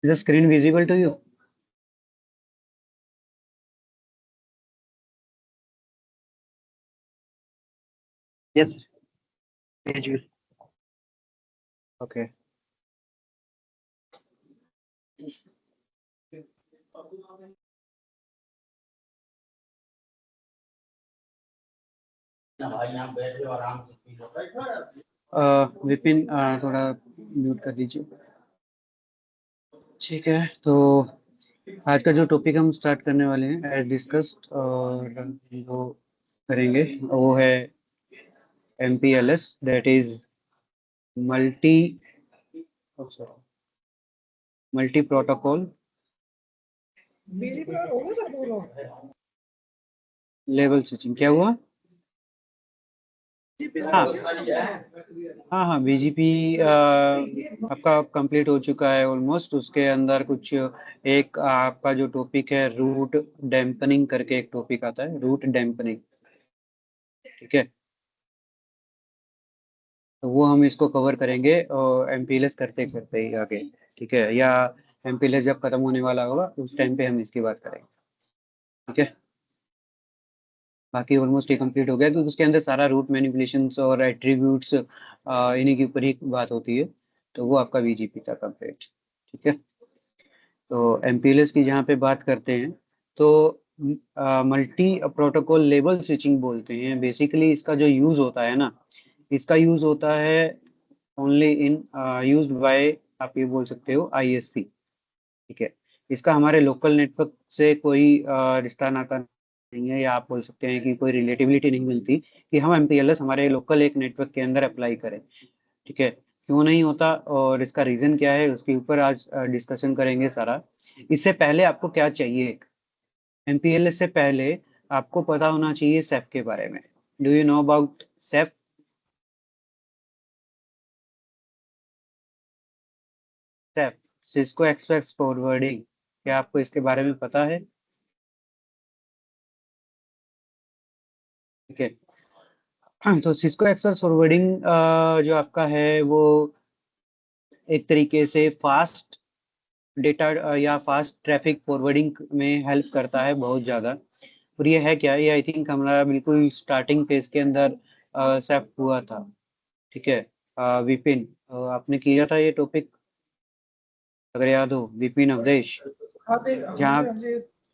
Is the screen visible to you? Yes, visual. Okay. Vipin थोड़ा mute कर दीजिए। ठीक है, तो आज का जो टॉपिक हम स्टार्ट करने वाले हैं एज डिस्कस्ड और जो करेंगे वो है MPLS, that is multi multi protocol level switching. क्या हुआ? हाँ हाँ हाँ, BGP आपका कंप्लीट हो चुका है ऑलमोस्ट। उसके अंदर कुछ एक आपका जो टॉपिक है रूट डैम्पनिंग करके एक टॉपिक आता है, रूट डैम्पनिंग। ठीक है, तो वो हम इसको कवर करेंगे और MPLS करते करते ही आगे। ठीक है, या MPLS जब खत्म होने वाला होगा उस टाइम पे हम इसकी बात करेंगे। ठीक है, बाकी ऑलमोस्ट ये कंप्लीट हो गया क्योंकि उसके अंदर सारा रूट मैनिपुलेशंस और एट्रीब्यूट्स इन्हीं के ऊपर ही बात होती है। तो वो आपका BGP था कंप्लीट। ठीक है, तो MPLS की जहाँ पे बात करते हैं तो मल्टी प्रोटोकॉल लेवल स्विचिंग बोलते हैं। बेसिकली इसका जो यूज होता है ना, इसका यूज होता है ओनली इन यूज्ड बाय, आप ये बोल सकते हो ISP। ठीक है, इसका हमारे लोकल नेटवर्क से कोई रिश्ता नाता नहीं है, या आप बोल सकते हैं कि कोई रिलेटिविटी नहीं मिलती कि हम MPLS हमारे लोकल एक नेटवर्क के अंदर अप्लाई करें। ठीक है, क्यों नहीं होता और इसका रीजन क्या है उसके ऊपर आज डिस्कशन करेंगे सारा। इससे पहले आपको क्या चाहिए, MPLS से पहले आपको पता होना चाहिए सेफ के बारे में। Do you know about safe? Safe, Cisco express forwarding, क्या आपको इसके बारे में पता है? ठीक है, तो सिस्को एक्सप्रेस फॉरवर्डिंग जो आपका है वो एक तरीके से फास्ट डेटा या फास्ट ट्रैफिक फॉरवर्डिंग में हेल्प करता है बहुत ज़्यादा। और ये है क्या, ये आई थिंक हमारा बिल्कुल स्टार्टिंग फेज के अंदर सेफ हुआ था। ठीक है, विपिन आपने किया था ये टॉपिक, अगर याद हो, विपिन अवधेश, जहाँ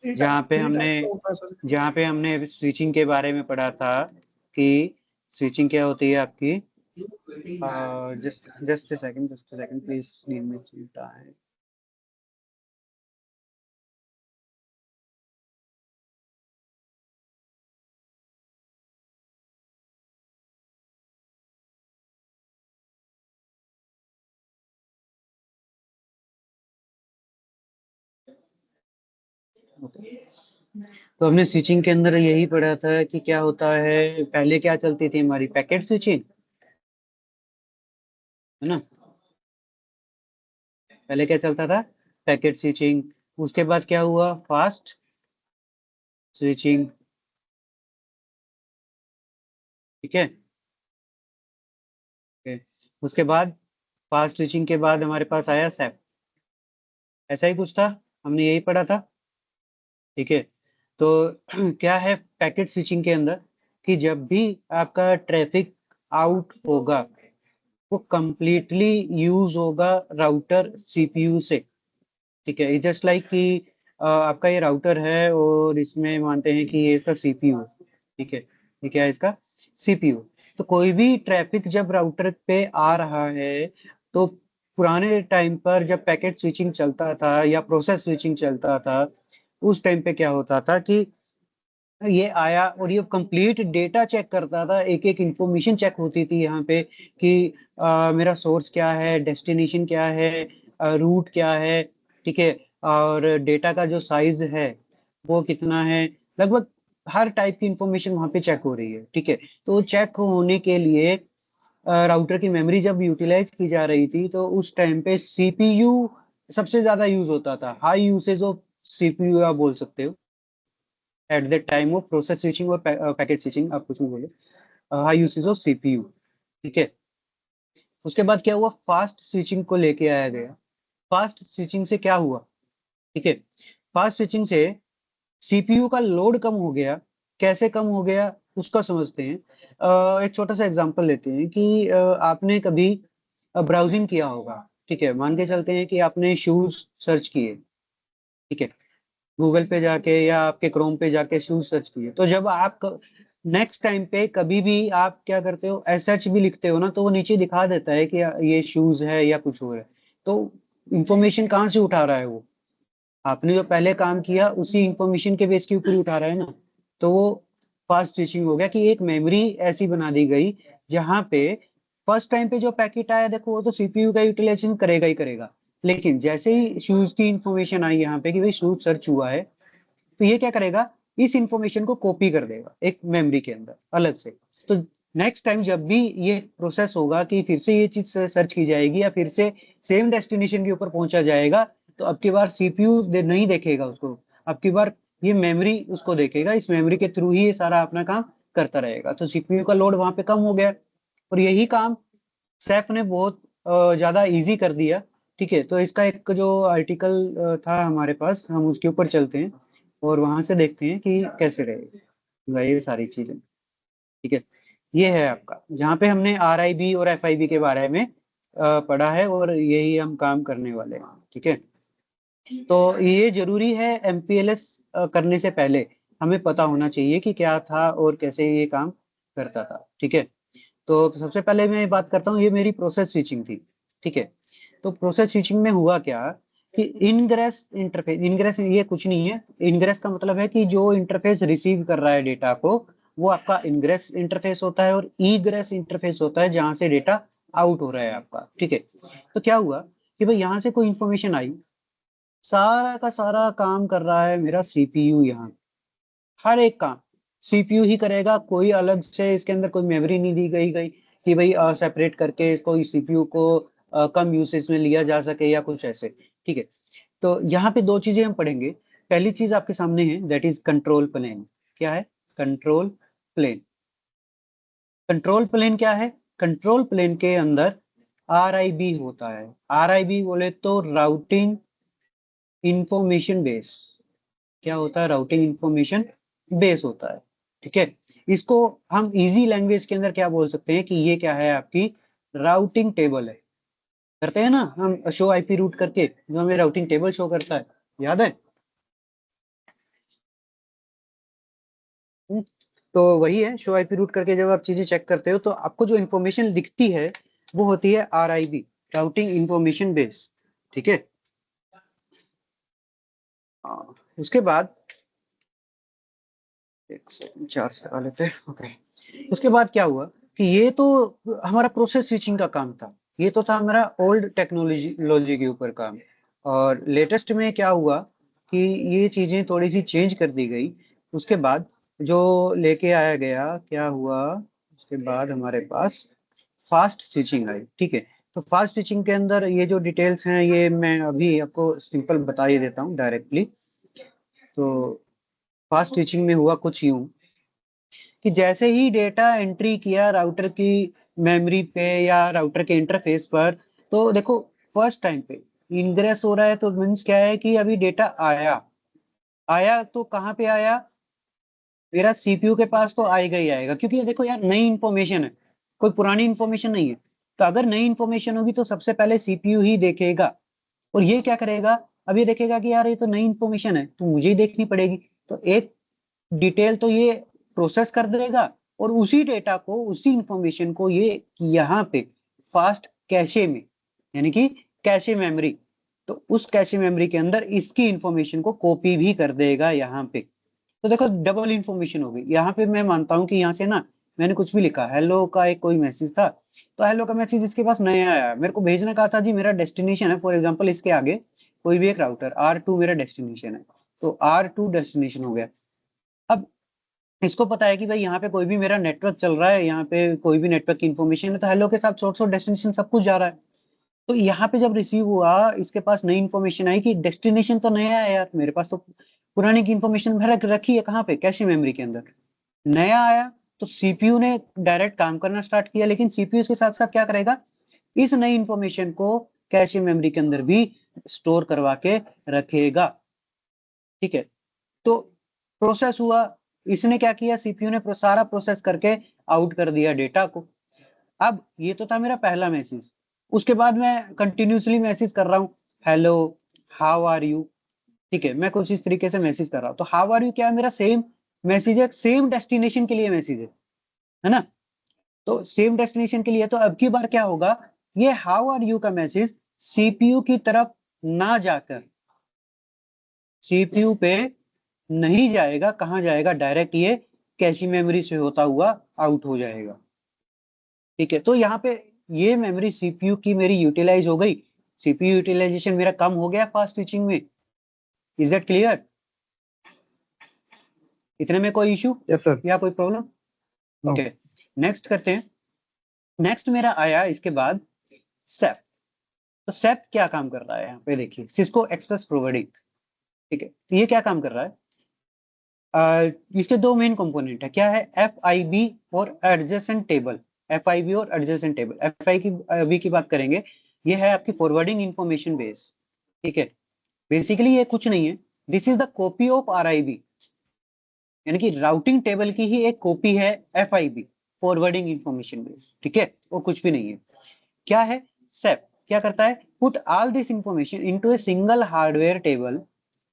जहाँ पे हमने जहाँ पे हमने स्विचिंग के बारे में पढ़ा था कि स्विचिंग क्या होती है आपकी। Just a second please give me some time. तो हमने स्विचिंग के अंदर यही पढ़ा था कि क्या होता है, पहले क्या चलती थी हमारी पैकेट स्विचिंग, है ना। पहले क्या चलता था, पैकेट स्विचिंग। उसके बाद क्या हुआ, फास्ट स्विचिंग। ठीक है, okay. उसके बाद फास्ट स्विचिंग के बाद हमारे पास आया सैप, ऐसा ही कुछ था, हमने यही पढ़ा था। ठीक है, तो क्या है पैकेट स्विचिंग के अंदर कि जब भी आपका ट्रैफिक आउट होगा वो कंप्लीटली यूज होगा राउटर CPU से। ठीक है, जस्ट लाइक कि आपका ये राउटर है और इसमें मानते हैं कि ये इसका CPU। ठीक है, ये क्या है इसका CPU। तो कोई भी ट्रैफिक जब राउटर पे आ रहा है तो पुराने टाइम पर जब पैकेट स्विचिंग चलता था या प्रोसेस स्विचिंग चलता था उस टाइम पे क्या होता था कि ये आया और ये कंप्लीट डेटा चेक करता था, एक एक इंफॉर्मेशन चेक होती थी यहाँ पे कि मेरा सोर्स क्या है, डेस्टिनेशन क्या है, रूट क्या है। ठीक है, और डेटा का जो साइज है वो कितना है, लगभग हर टाइप की इंफॉर्मेशन वहाँ पे चेक हो रही है। ठीक है, तो चेक होने के लिए राउटर की मेमोरी जब यूटिलाइज की जा रही थी तो उस टाइम पे CPU सबसे ज्यादा यूज होता था, हाई यूसेज ऑफ CPU आप बोल सकते हो at the time of process switching और पैकेट स्विचिंग, आप कुछ भी बोले, हाई यूसेज ऑफ CPU। ठीक है, उसके बाद क्या हुआ, फास्ट स्विचिंग को लेके आया गया। फास्ट स्विचिंग से क्या हुआ, ठीक है, फास्ट स्विचिंग से सीपीयू का लोड कम हो गया। कैसे कम हो गया उसका समझते हैं। एक छोटा सा एग्जांपल लेते हैं कि आपने कभी ब्राउजिंग किया होगा, ठीक है, मान के चलते हैं कि आपने शूज सर्च किए, ठीक है, गूगल पे जाके या आपके क्रोम पे जाके शूज सर्च किए, तो जब आप नेक्स्ट टाइम पे कभी भी आप क्या करते हो, एसएच भी लिखते हो ना, तो वो नीचे दिखा देता है कि ये शूज है या कुछ और है। तो इंफॉर्मेशन कहाँ से उठा रहा है वो, आपने जो पहले काम किया उसी इंफॉर्मेशन के बेस के ऊपर उठा रहा है ना। तो वो फास्ट स्विचिंग हो गया कि एक मेमोरी ऐसी बना दी गई जहां पे फर्स्ट टाइम पे जो पैकेट आया, देखो वो तो सीपीयू का यूटिलाइजेशन करेगा ही करेगा, लेकिन जैसे ही शूज की इंफॉर्मेशन आई यहाँ पे कि भाई शूज सर्च हुआ है, तो ये क्या करेगा, इस इंफॉर्मेशन को कॉपी कर देगा एक मेमोरी के अंदर अलग से। तो नेक्स्ट टाइम जब भी ये प्रोसेस होगा कि फिर से ये चीज सर्च की जाएगी या फिर से सेम डेस्टिनेशन के ऊपर पहुंचा जाएगा, तो अब की बार सीपीयू नहीं देखेगा उसको, अब की बार ये मेमोरी उसको देखेगा, इस मेमोरी के थ्रू ही ये सारा अपना काम करता रहेगा। तो सीपीयू का लोड वहां पे कम हो गया और यही काम सैफ ने बहुत ज्यादा इजी कर दिया। ठीक है, तो इसका एक जो आर्टिकल था हमारे पास, हम उसके ऊपर चलते हैं और वहां से देखते हैं कि कैसे रहेगा ये सारी चीजें। ठीक है, ये है आपका जहाँ पे हमने आरआईबी और एफआईबी के बारे में पढ़ा है और यही हम काम करने वाले हैं। ठीक है, तो ये जरूरी है, एमपीएलएस करने से पहले हमें पता होना चाहिए कि क्या था और कैसे ये काम करता था। ठीक है, तो सबसे पहले मैं बात करता हूँ, ये मेरी प्रोसेस स्विचिंग थी। ठीक है, तो प्रोसेस स्विचिंग में हुआ क्या कि इनग्रेस इंटरफेस, इनग्रेस ये कुछ नहीं है, इनग्रेस का मतलब है कि जो इंटरफेस रिसीव कर रहा है डेटा को, वो आपका इनग्रेस इंटरफेस होता है, और ईग्रेस इंटरफेस होता है जहां से डेटा आउट हो रहा है आपका। ठीक है, तो क्या हुआ कि भाई यहाँ से कोई इंफॉर्मेशन आई, सारा का सारा काम कर रहा है मेरा सीपीयू, यहाँ हर एक काम सीपीयू ही करेगा, कोई अलग से इसके अंदर कोई मेमोरी नहीं दी गई गई कि भाई सेपरेट करके कोई सीपीयू को कम यूसेज में लिया जा सके या कुछ ऐसे। ठीक है, तो यहाँ पे दो चीजें हम पढ़ेंगे। पहली चीज आपके सामने है, दैट इज कंट्रोल प्लेन। क्या है कंट्रोल प्लेन? कंट्रोल प्लेन क्या है? कंट्रोल प्लेन के अंदर आरआईबी होता है। आरआईबी बोले तो राउटिंग इंफॉर्मेशन बेस। क्या होता है? राउटिंग इंफॉर्मेशन बेस होता है। ठीक है, इसको हम इजी लैंग्वेज के अंदर क्या बोल सकते हैं कि ये क्या है, आपकी राउटिंग टेबल है। करते हैं ना हम शो आईपी रूट करके, जो हमें राउटिंग टेबल शो करता है, याद है? हम्म, तो वही है, शो आईपी रूट करके जब आप चीजें चेक करते हो तो आपको जो इन्फॉर्मेशन दिखती है वो होती है आरआईबी, राउटिंग इंफॉर्मेशन बेस। ठीक है, उसके बाद एक सेकंड, चार से लगा लेते हैं। ओके, उसके बाद क्या हुआ कि ये तो हमारा प्रोसेस स्विचिंग का काम था, ये तो था हमारा ओल्ड टेक्नोलॉजी के ऊपर काम। और लेटेस्ट में क्या हुआ कि ये चीजें थोड़ी सी चेंज कर दी गई। उसके बाद जो लेके आया गया, क्या हुआ, उसके बाद हमारे पास फास्ट स्विचिंग आई। ठीक है, तो फास्ट स्विचिंग के अंदर ये जो डिटेल्स हैं ये मैं अभी आपको सिंपल बता ही देता हूँ डायरेक्टली। तो फास्ट स्विचिंग में हुआ कुछ यूं कि जैसे ही डेटा एंट्री किया राउटर की मेमोरी पे या राउटर के इंटरफेस पर, तो देखो फर्स्ट टाइम पे इनग्रेस हो रहा है, तो मीन्स क्या है कि अभी डेटा आया, आया तो कहाँ पे आया, मेरा सीपीयू के पास तो आएगा ही आएगा, क्योंकि ये देखो यार नई इंफॉर्मेशन है, कोई पुरानी इंफॉर्मेशन नहीं है। तो अगर नई इंफॉर्मेशन होगी तो सबसे पहले सीपीयू ही देखेगा, और ये क्या करेगा, अब ये देखेगा कि यार ये तो नई इंफॉर्मेशन है तो मुझे ही देखनी पड़ेगी, तो एक डिटेल तो ये प्रोसेस कर देगा, और उसी डेटा को, उसी इंफॉर्मेशन को ये यहाँ पे फास्ट कैशे में, यानी कि कैशे मेमोरी, तो उस कैशे मेमोरी के अंदर इसकी इंफॉर्मेशन को कॉपी भी कर देगा यहाँ पे। तो देखो डबल इंफॉर्मेशन हो गई यहाँ पे। मैं मानता हूँ कि यहाँ से ना मैंने कुछ भी लिखा, हेलो का एक कोई मैसेज था, तो हेलो का मैसेज इसके पास नया आया, मेरे को भेजना कहा था जी, मेरा डेस्टिनेशन है फॉर एग्जांपल इसके आगे कोई भी एक राउटर R2 मेरा डेस्टिनेशन है, तो R2 डेस्टिनेशन हो गया। अब इसको पता है कि भाई यहाँ पे कोई भी मेरा नेटवर्क चल रहा है, यहाँ पे कोई भी नेटवर्क की इन्फॉर्मेशन है, तो हेलो के साथ शॉर्ट शॉर्ट डेस्टिनेशन सब कुछ जा रहा है। तो यहाँ पे जब रिसीव हुआ, इसके पास नई इन्फॉर्मेशन आई कि डेस्टिनेशन तो नया है यार, मेरे पास तो पुरानी की इन्फॉर्मेशन भर रखी है कहाँ पे, कैशे मेमोरी के अंदर। नया आया तो सीपीयू ने डायरेक्ट काम करना स्टार्ट किया, लेकिन सीपीयू के साथ साथ क्या करेगा, इस नई इंफॉर्मेशन को कैशे मेमोरी के अंदर भी स्टोर करवा के रखेगा। ठीक है, तो प्रोसेस हुआ, इसने क्या किया, सीपीयू ने सारा प्रोसेस करके आउट कर दिया डेटा को। अब ये तो था मेरा पहला मैसेज, उसके बाद मैं कंटिन्यूसली मैसेज कर रहा हूँ, हेलो, हाउ आर यू। ठीक है, मैं कुछ इस तरीके से मैसेज कर रहा हूँ, तो हाउ आर यू क्या है, मेरा सेम मैसेज है, सेम डेस्टिनेशन के लिए मैसेज है ना। तो सेम डेस्टिनेशन के लिए, तो अब की बार क्या होगा, ये हाउ आर यू का मैसेज सीपीयू की तरफ ना जाकर सीपीयू पे नहीं जाएगा, कहां जाएगा, डायरेक्ट ये कैशी मेमोरी से होता हुआ आउट हो जाएगा। ठीक है, तो यहाँ पे ये मेमोरी सीपीयू की मेरी यूटिलाइज हो गई, सीपीयू यूटिलाइजेशन मेरा कम हो गया फास्ट स्विचिंग में। Is that clear? इतने में कोई इश्यू यस सर। या कोई प्रॉब्लम? No. ओके, नेक्स्ट करते हैं। नेक्स्ट मेरा आया इसके बाद सेफ। तो सेफ क्या काम कर रहा है, यहाँ पे देखिए, सिस्को एक्सप्रेस फॉरवर्डिंग। ठीक है, तो ये क्या काम कर रहा है, इसके दो मेन कंपोनेंट है, क्या है, एफ आई बी और adjacent table. F I B और adjacent table, F I B की बात करेंगे, ये है आपकी फॉरवर्डिंग इंफॉर्मेशन बेस। ठीक है, बेसिकली ये कुछ नहीं है, this is the copy of R I B, यानी कि राउटिंग टेबल की ही एक कॉपी है F I B, forwarding information base. ठीक है, वो कुछ भी नहीं है। क्या है, सेप क्या करता है, put all this information into a single hardware table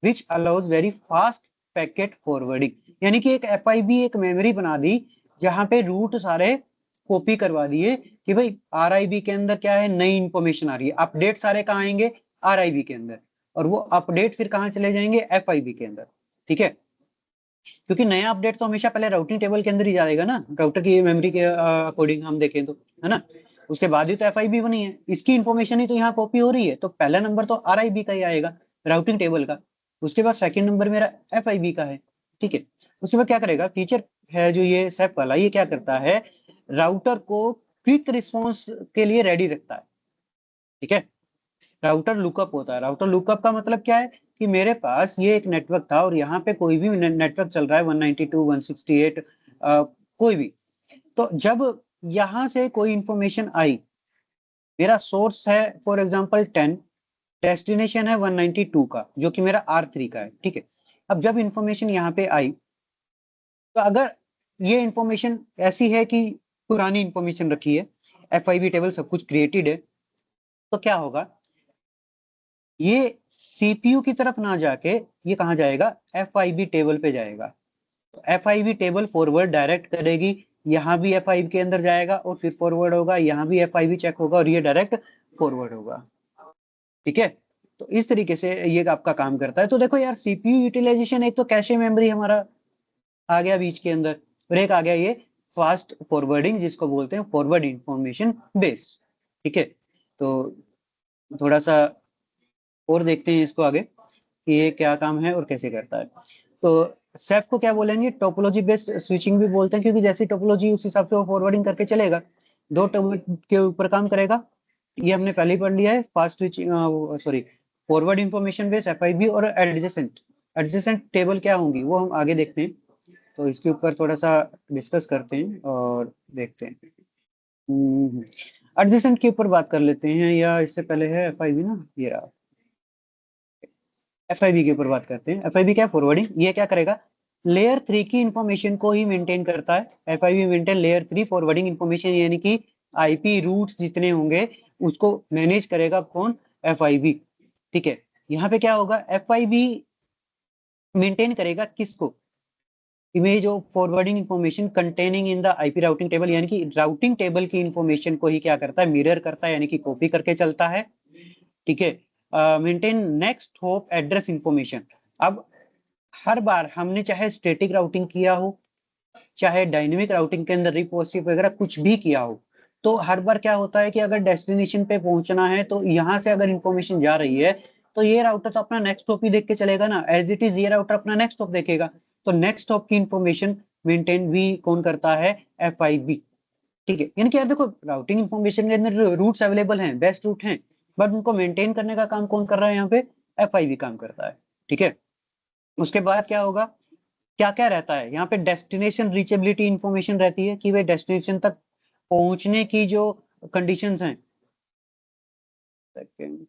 which allows very fast packet forwarding. यानी कि एक एफआईबी एक मेमोरी बना दी जहां पे रूट सारे कॉपी करवा दिए कि भाई आरआईबी के अंदर क्या है, नई इंफॉर्मेशन आ रही है, अपडेट सारे कहाँ आएंगे, आरआईबी के अंदर, और वो अपडेट फिर कहाँ चले जाएंगे, एफआईबी के अंदर। ठीक है, क्योंकि नया अपडेट तो हमेशा पहले राउटिंग टेबल के अंदर ही जाएगा ना, राउटर की मेमोरी के अकॉर्डिंग हम देखें तो, है ना, उसके बाद ही तो एफआईबी बनी है, इसकी इंफॉर्मेशन ही तो यहाँ कॉपी हो रही है, तो पहला नंबर तो आरआईबी का ही आएगा, राउटिंग टेबल का। उसके बाद सेकंड नंबर मेरा एफआईबी का है। ठीक है, उसके बाद क्या करेगा, फीचर है जो ये सेफ वाला, ये क्या करता है, राउटर को क्विक रिस्पॉन्स के लिए रेडी रखता है। ठीक है, राउटर लुकअप होता है, राउटर लुकअप का मतलब क्या है कि मेरे पास ये एक नेटवर्क था और यहाँ पे कोई भी नेटवर्क चल रहा है 192 168 कोई भी, तो जब यहाँ से कोई इंफॉर्मेशन आई, मेरा सोर्स है फॉर एग्जांपल 10, डेस्टिनेशन है 192 का जो कि मेरा R3 का है। ठीक है, अब जब इंफॉर्मेशन यहाँ पे आई, तो अगर ये इंफॉर्मेशन ऐसी है कि पुरानी इंफॉर्मेशन रखी है, एफआईबी टेबल सब कुछ क्रिएटेड है, तो क्या होगा, ये सीपीयू की तरफ ना जाके ये कहां जाएगा, एफआईबी टेबल पे जाएगा। तो एफआईबी टेबल फॉरवर्ड डायरेक्ट करेगी, यहाँ भी एफआईबी के अंदर जाएगा और फिर फॉरवर्ड होगा, यहाँ भी एफआईबी चेक होगा और ये डायरेक्ट फॉरवर्ड होगा। ठीक है, तो इस तरीके से ये आपका काम करता है। तो देखो यार, सीपीयू यूटिलाइजेशन, एक तो कैशे मेमोरी हमारा आ गया बीच के अंदर, और एक आ गया ये फास्ट फॉरवर्डिंग जिसको बोलते हैं फॉरवर्ड इंफॉर्मेशन बेस। ठीक है, तो थोड़ा सा और देखते हैं इसको आगे कि ये क्या काम है और कैसे करता है। तो सेफ को क्या बोलेंगे, टोपोलॉजी बेस्ड स्विचिंग भी बोलते हैं, क्योंकि जैसी टोपोलॉजी उस हिसाब से वो फॉरवर्डिंग करके चलेगा, दो के ऊपर काम करेगा। ये हमने पहले ही पढ़ लिया है, fast switching, sorry, forward information based FIB और एडजेसेंट। एडजेसेंट टेबल क्या होंगी वो हम आगे देखते हैं, तो इसके ऊपर थोड़ा सा डिस्कस करते हैं और देखते हैं। एडजेसेंट के ऊपर बात कर लेते हैं, या इससे पहले है एफआईबी ना, ये रहा, एफआईबी के ऊपर बात करते हैं। एफआईबी क्या है, फॉरवर्डिंग, ये क्या करेगा, लेयर 3 की इंफॉर्मेशन को ही मेंटेन करता है। FIB maintain layer 3 forwarding information, यानी कि आईपी रूट्स जितने होंगे उसको मैनेज करेगा कौन, एफआईबी। ठीक है, यहाँ पे क्या होगा, एफआईबी मेंटेन करेगा किसको, image of forwarding information containing in the IP routing table, यानी कि राउटिंग टेबल की इंफॉर्मेशन को ही क्या करता है, मिरर करता है, यानी कि कॉपी करके चलता है। ठीक है, maintain next hop address information. अब हर बार हमने चाहे स्टैटिक राउटिंग किया हो, चाहे डायनेमिक राउटिंग के अंदर रिपोजिटरी वगैरह कुछ भी किया हो, तो हर बार क्या होता है कि अगर डेस्टिनेशन पे पहुंचना है, तो यहाँ से अगर इंफॉर्मेशन जा रही है, तो ये राउटर तो अपना नेक्स्ट स्टॉप ही देख के चलेगा ना, एज इट इज ये राउटर अपना नेक्स्ट स्टॉप देखेगा। तो नेक्स्ट स्टॉप की इंफॉर्मेशन मेंटेन भी कौन करता है, एफआईबी। ठीक है, यानी कि यार देखो, राउटिंग इंफॉर्मेशन के अंदर रूट्स अवेलेबल हैं, बेस्ट रूट हैं, बट उनको मेंटेन करने का काम कौन कर रहा है, यहाँ पे एफआईबी काम करता है। ठीक है, उसके बाद क्या होगा, क्या क्या रहता है यहाँ पे, डेस्टिनेशन रीचेबिलिटी इंफॉर्मेशन रहती है कि वे डेस्टिनेशन तक पहुंचने की जो कंडीशंस हैं, सेकंड,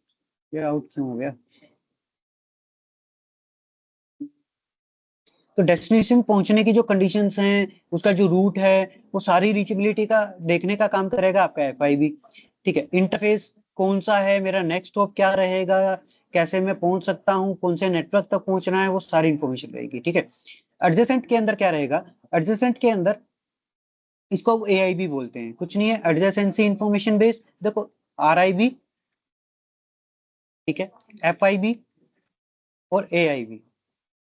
ये आउट क्यों हो गया? तो डेस्टिनेशन पहुंचने की जो कंडीशंस हैं, उसका जो रूट है, वो सारी रीचेबिलिटी का देखने का काम करेगा आपका एफआईबी। ठीक है, इंटरफेस कौन सा है, मेरा नेक्स्ट स्टॉप क्या रहेगा, कैसे मैं पहुंच सकता हूं, कौन से नेटवर्क तक पहुंचना है, वो सारी इंफॉर्मेशन रहेगी। ठीक है, एडजेसेंट के अंदर क्या रहेगा? एडजेसेंट के अंदर इसको एआईबी बोलते हैं, कुछ नहीं है, एडजेसेंसी इंफॉर्मेशन बेस। देखो, आरआईबी, ठीक है, एफआईबी और एआईबी,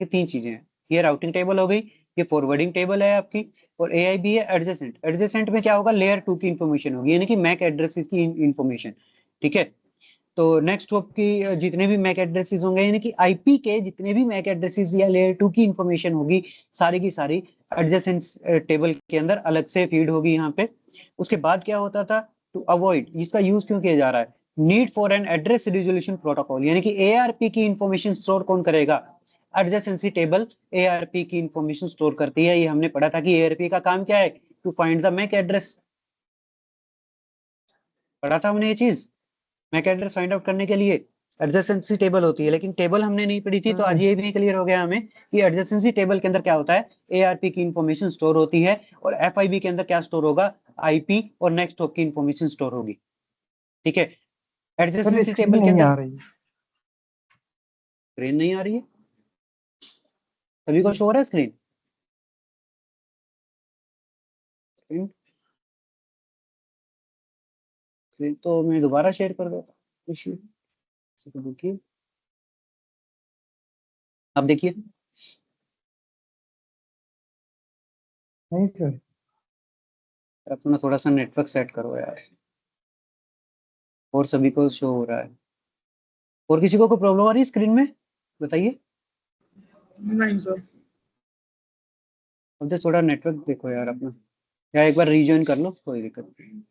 ये तीन चीजें हैं। ये राउटिंग टेबल हो गई, ये फॉरवर्डिंग टेबल है आपकी, और एआईबी है एडजेसेंट। एडजेसेंट में क्या होगा? लेयर 2 की इंफॉर्मेशन होगी, यानी कि मैक एड्रेसेस की इंफॉर्मेशन। ठीक है, तो नेक्स्ट हॉप की जितने भी मैक एड्रेसेस होंगे, यानी कि आईपी के जितने भी मैक एड्रेसेस या लेयर 2 की इंफॉर्मेशन होगी, सारी की सारी एडजेसेंट टेबल के अंदर अलग से फीड होगी यहाँ पे। उसके बाद क्या होता था? टू अवॉइड, इसका यूज क्यों किया जा रहा है? Need for an address resolution protocol, यानी कि एआरपी की इंफॉर्मेशन स्टोर कौन करेगा? एडजेसेंसी टेबल एआरपी की इंफॉर्मेशन स्टोर करती है। ये हमने पढ़ा था कि एआरपी का काम क्या है? To find the MAC address. पढ़ा था हमने ये चीज, मैक एड्रेस फाइंड आउट करने के लिए एडजेसेंसी टेबल होती है। लेकिन टेबल हमने नहीं पढ़ी थी, तो आज ये भी क्लियर हो गया हमें कि एडजेसेंसी टेबल के अंदर क्या होता है? एआरपी की इंफॉर्मेशन स्टोर होती है, और एफआईबी के अंदर क्या स्टोर होगा? आईपी और नेक्स्ट हॉप की इंफॉर्मेशन स्टोर होगी। ठीक है, सर एडजेसेंसी स्क्रीन टेबल के नहीं अंदर आ रही। स्क्रीन नहीं आ रही है? सभी को शो हो रहा है स्क्रीन? स्क्रीन स्क्रीन तो मैं दोबारा शेयर कर देता हूँ। रुकिए, अब देखिए। नहीं सर। अपना थोड़ा सा नेटवर्क सेट करो यार, और सभी को शो हो रहा है। और किसी को कोई प्रॉब्लम आ रही है स्क्रीन में? बताइए। नहीं सर। अब तो थोड़ा नेटवर्क देखो यार अपना, या एक बार रीजॉइन कर लो, कोई दिक्कत नहीं।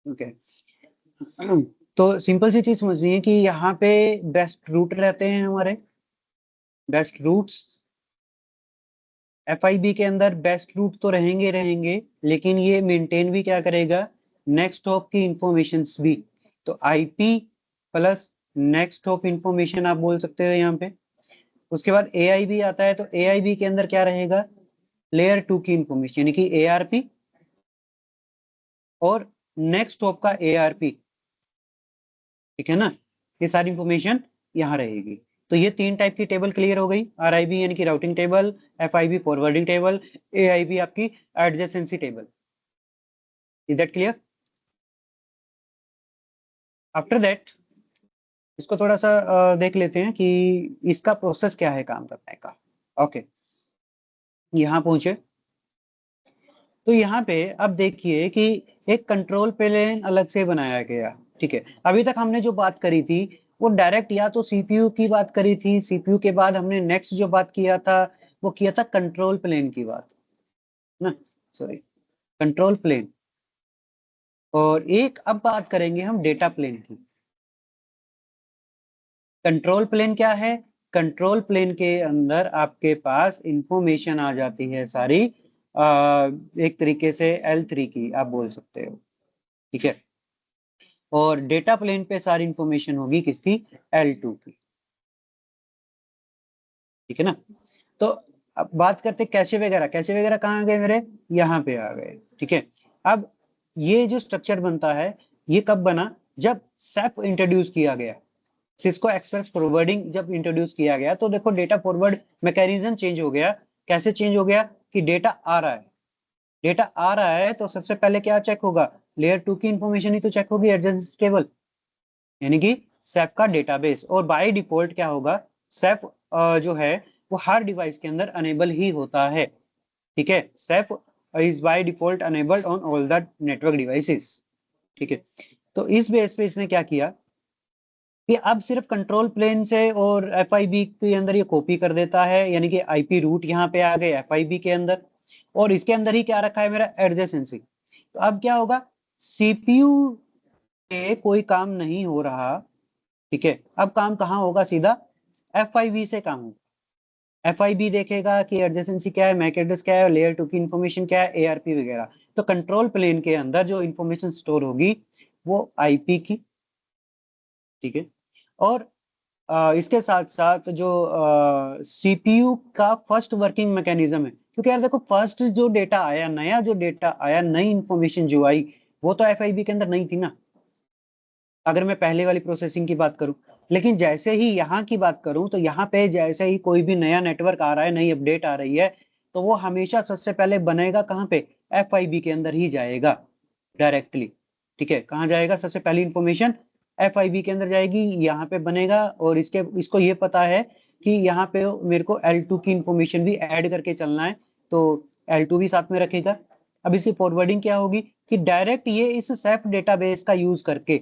ओके, तो सिंपल सी चीज समझनी है कि यहाँ पे बेस्ट रूट रहते हैं हमारे, बेस्ट रूट्स। एफआईबी के अंदर बेस्ट रूट तो रहेंगे रहेंगे, लेकिन ये मेंटेन भी क्या करेगा? नेक्स्ट हॉप की इंफॉर्मेशंस भी। तो IP plus next hop information आप बोल सकते हो यहाँ पे। उसके बाद एआईबी आता है, तो एआईबी के अंदर क्या रहेगा? लेयर 2 की इंफॉर्मेशन, यानी कि एआरपी और नेक्स्ट हॉप का एआरपी। ठीक है ना, ये सारी इंफॉर्मेशन यहाँ रहेगी। तो ये तीन टाइप की टेबल क्लियर हो गई, आरआईबी यानी कि routing table, FIB forwarding table, AIB आपकी adjacency table. Is that clear? After that इसको थोड़ा सा देख लेते हैं कि इसका प्रोसेस क्या है काम करने का। ओके, यहाँ पहुंचे, तो यहाँ पे अब देखिए कि एक कंट्रोल प्लेन अलग से बनाया गया। ठीक है, अभी तक हमने जो बात करी थी वो डायरेक्ट या तो सीपीयू की बात करी थी, सीपीयू के बाद हमने नेक्स्ट जो बात किया था वो किया था कंट्रोल प्लेन की बात ना, सॉरी, कंट्रोल प्लेन। और एक अब बात करेंगे हम डेटा प्लेन की। कंट्रोल प्लेन क्या है? कंट्रोल प्लेन के अंदर आपके पास इंफॉर्मेशन आ जाती है सारी, एक तरीके से L3 की आप बोल सकते हो। ठीक है, और डेटा प्लेन पे सारी इंफॉर्मेशन होगी किसकी? L2 की। ठीक है ना, तो अब बात करते कैशे वगैरह। कैशे वगैरह कहाँ आ गए मेरे? यहाँ पे आ गए। ठीक है, अब ये जो स्ट्रक्चर बनता है, ये कब बना? जब सेप इंट्रोड्यूस किया गया, सिस्को एक्सप्रेस फॉरवर्डिंग जब इंट्रोड्यूस किया गया, तो देखो डेटा फॉरवर्ड मैकेनिज्म चेंज हो गया। कैसे चेंज हो गया? कि डेटा आ रहा है, डेटा आ रहा है तो सबसे पहले क्या चेक होगा? लेयर 2 की इंफॉर्मेशन ही तो चेक होगी, एडजेसेंसी टेबल, यानी कि सेप का डेटाबेस। और बाय डिफॉल्ट क्या होगा? सेप जो है वो हर डिवाइस के अंदर अनेबल ही होता है। ठीक है, CEF is by default enabled on all the network devices. ठीक है, तो इस बेस पे इसने क्या किया कि अब सिर्फ कंट्रोल प्लेन से और एफआईबी के अंदर ये कॉपी कर देता है, यानी कि आईपी रूट यहाँ पे आ गए एफआईबी के अंदर, और इसके अंदर ही क्या रखा है मेरा? एडजेसेंसी। तो अब क्या होगा? सीपीयू पे कोई काम नहीं हो रहा। ठीक है, अब काम कहाँ होगा? सीधा एफआईबी से काम होगा। एफआईबी देखेगा कि एडजेसेंसी क्या है, मैक एड्रेस क्या है, लेयर 2 की इंफॉर्मेशन क्या है, एआरपी वगैरह। तो कंट्रोल प्लेन के अंदर जो इंफॉर्मेशन स्टोर होगी वो आईपी की, ठीक है। और इसके साथ साथ जो सीपीयू का फर्स्ट वर्किंग मैकेनिज्म है, क्योंकि यार देखो फर्स्ट जो डेटा आया, नया जो डेटा आया, नई इंफॉर्मेशन जो आई, वो तो एफआईबी के अंदर नहीं थी ना, अगर मैं पहले वाली प्रोसेसिंग की बात करूं। लेकिन जैसे ही यहाँ की बात करूं तो यहाँ पे जैसे ही कोई भी नया नेटवर्क आ रहा है, नई अपडेट आ रही है, तो वो हमेशा सबसे पहले बनेगा कहाँ पे, एफआईबी के अंदर ही जाएगा डायरेक्टली। ठीक है, कहाँ जाएगा, सबसे पहली इंफॉर्मेशन एफआईबी के अंदर जाएगी, यहाँ पे बनेगा। और इसको ये पता है कि यहाँ पे मेरे को L2 की इंफॉर्मेशन भी ऐड करके चलना है, तो L2 भी साथ में रखेगा। अब इसकी फॉरवर्डिंग क्या होगी कि डायरेक्ट ये इस सेफ डेटाबेस का यूज करके,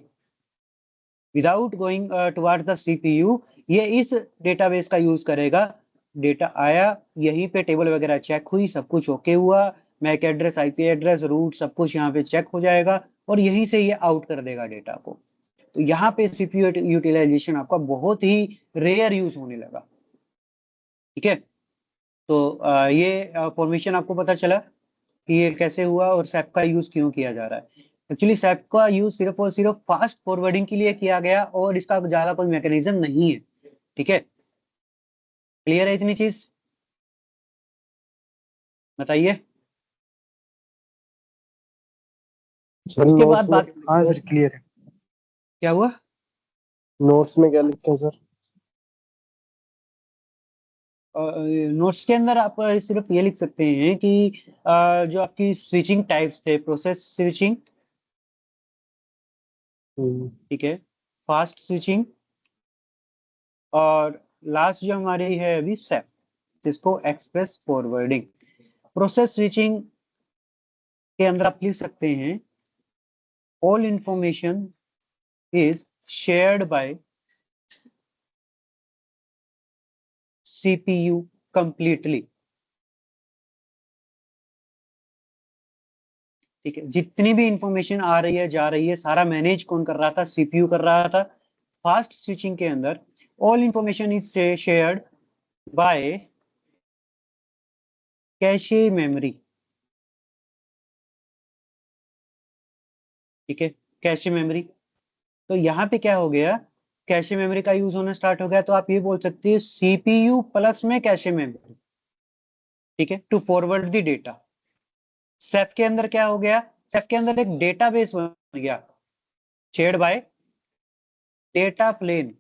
without going towards the CPU, ये इस डेटाबेस का यूज करेगा। डेटा आया, यहीं पे टेबल वगैरह चेक हुई, सब कुछ ओके हुआ, MAC address, IP address, route, सब कुछ यहाँ पे चेक हो जाएगा और यहीं से ये आउट कर देगा डेटा को। तो यहाँ पे सीपीयू यूटिलाइजेशन आपका बहुत ही रेयर यूज होने लगा। ठीक है, तो ये फॉर्मेशन आपको पता चला कि ये कैसे हुआ और सैप का यूज क्यों किया जा रहा है। एक्चुअली सैप का यूज सिर्फ और सिर्फ फास्ट फॉरवर्डिंग के लिए किया गया और इसका ज्यादा कोई मैकेनिज्म नहीं है। ठीक है, क्लियर है इतनी चीज, बताइए। सर उसके नोट्स बाद में बात, हाँ सर क्लियर है। क्या हुआ, नोट्स में क्या लिखते हैं सर? नोट्स के अंदर आप सिर्फ ये लिख सकते हैं कि जो आपकी स्विचिंग टाइप्स थे, प्रोसेस स्विचिंग, ठीक है, फास्ट स्विचिंग, और लास्ट जो हमारी है अभी सेप, जिसको एक्सप्रेस फॉरवर्डिंग। प्रोसेस स्विचिंग के अंदर आप लिख सकते हैं all information is shared by CPU completely. ठीक है, जितनी भी इंफॉर्मेशन आ रही है, जा रही है, सारा मैनेज कौन कर रहा था, सीपीयू कर रहा था। फास्ट स्विचिंग के अंदर all information is shared by cache memory. ठीक है, कैशे मेमोरी। तो यहाँ पे क्या हो गया, कैशे मेमोरी का यूज होना स्टार्ट हो गया, तो आप ये बोल सकते हैं सीपीयू प्लस में कैशे मेमोरी। ठीक है, to forward the data. Safe के अंदर क्या हो गया, सेफ के अंदर एक डेटाबेस बन गया, shared by data plane.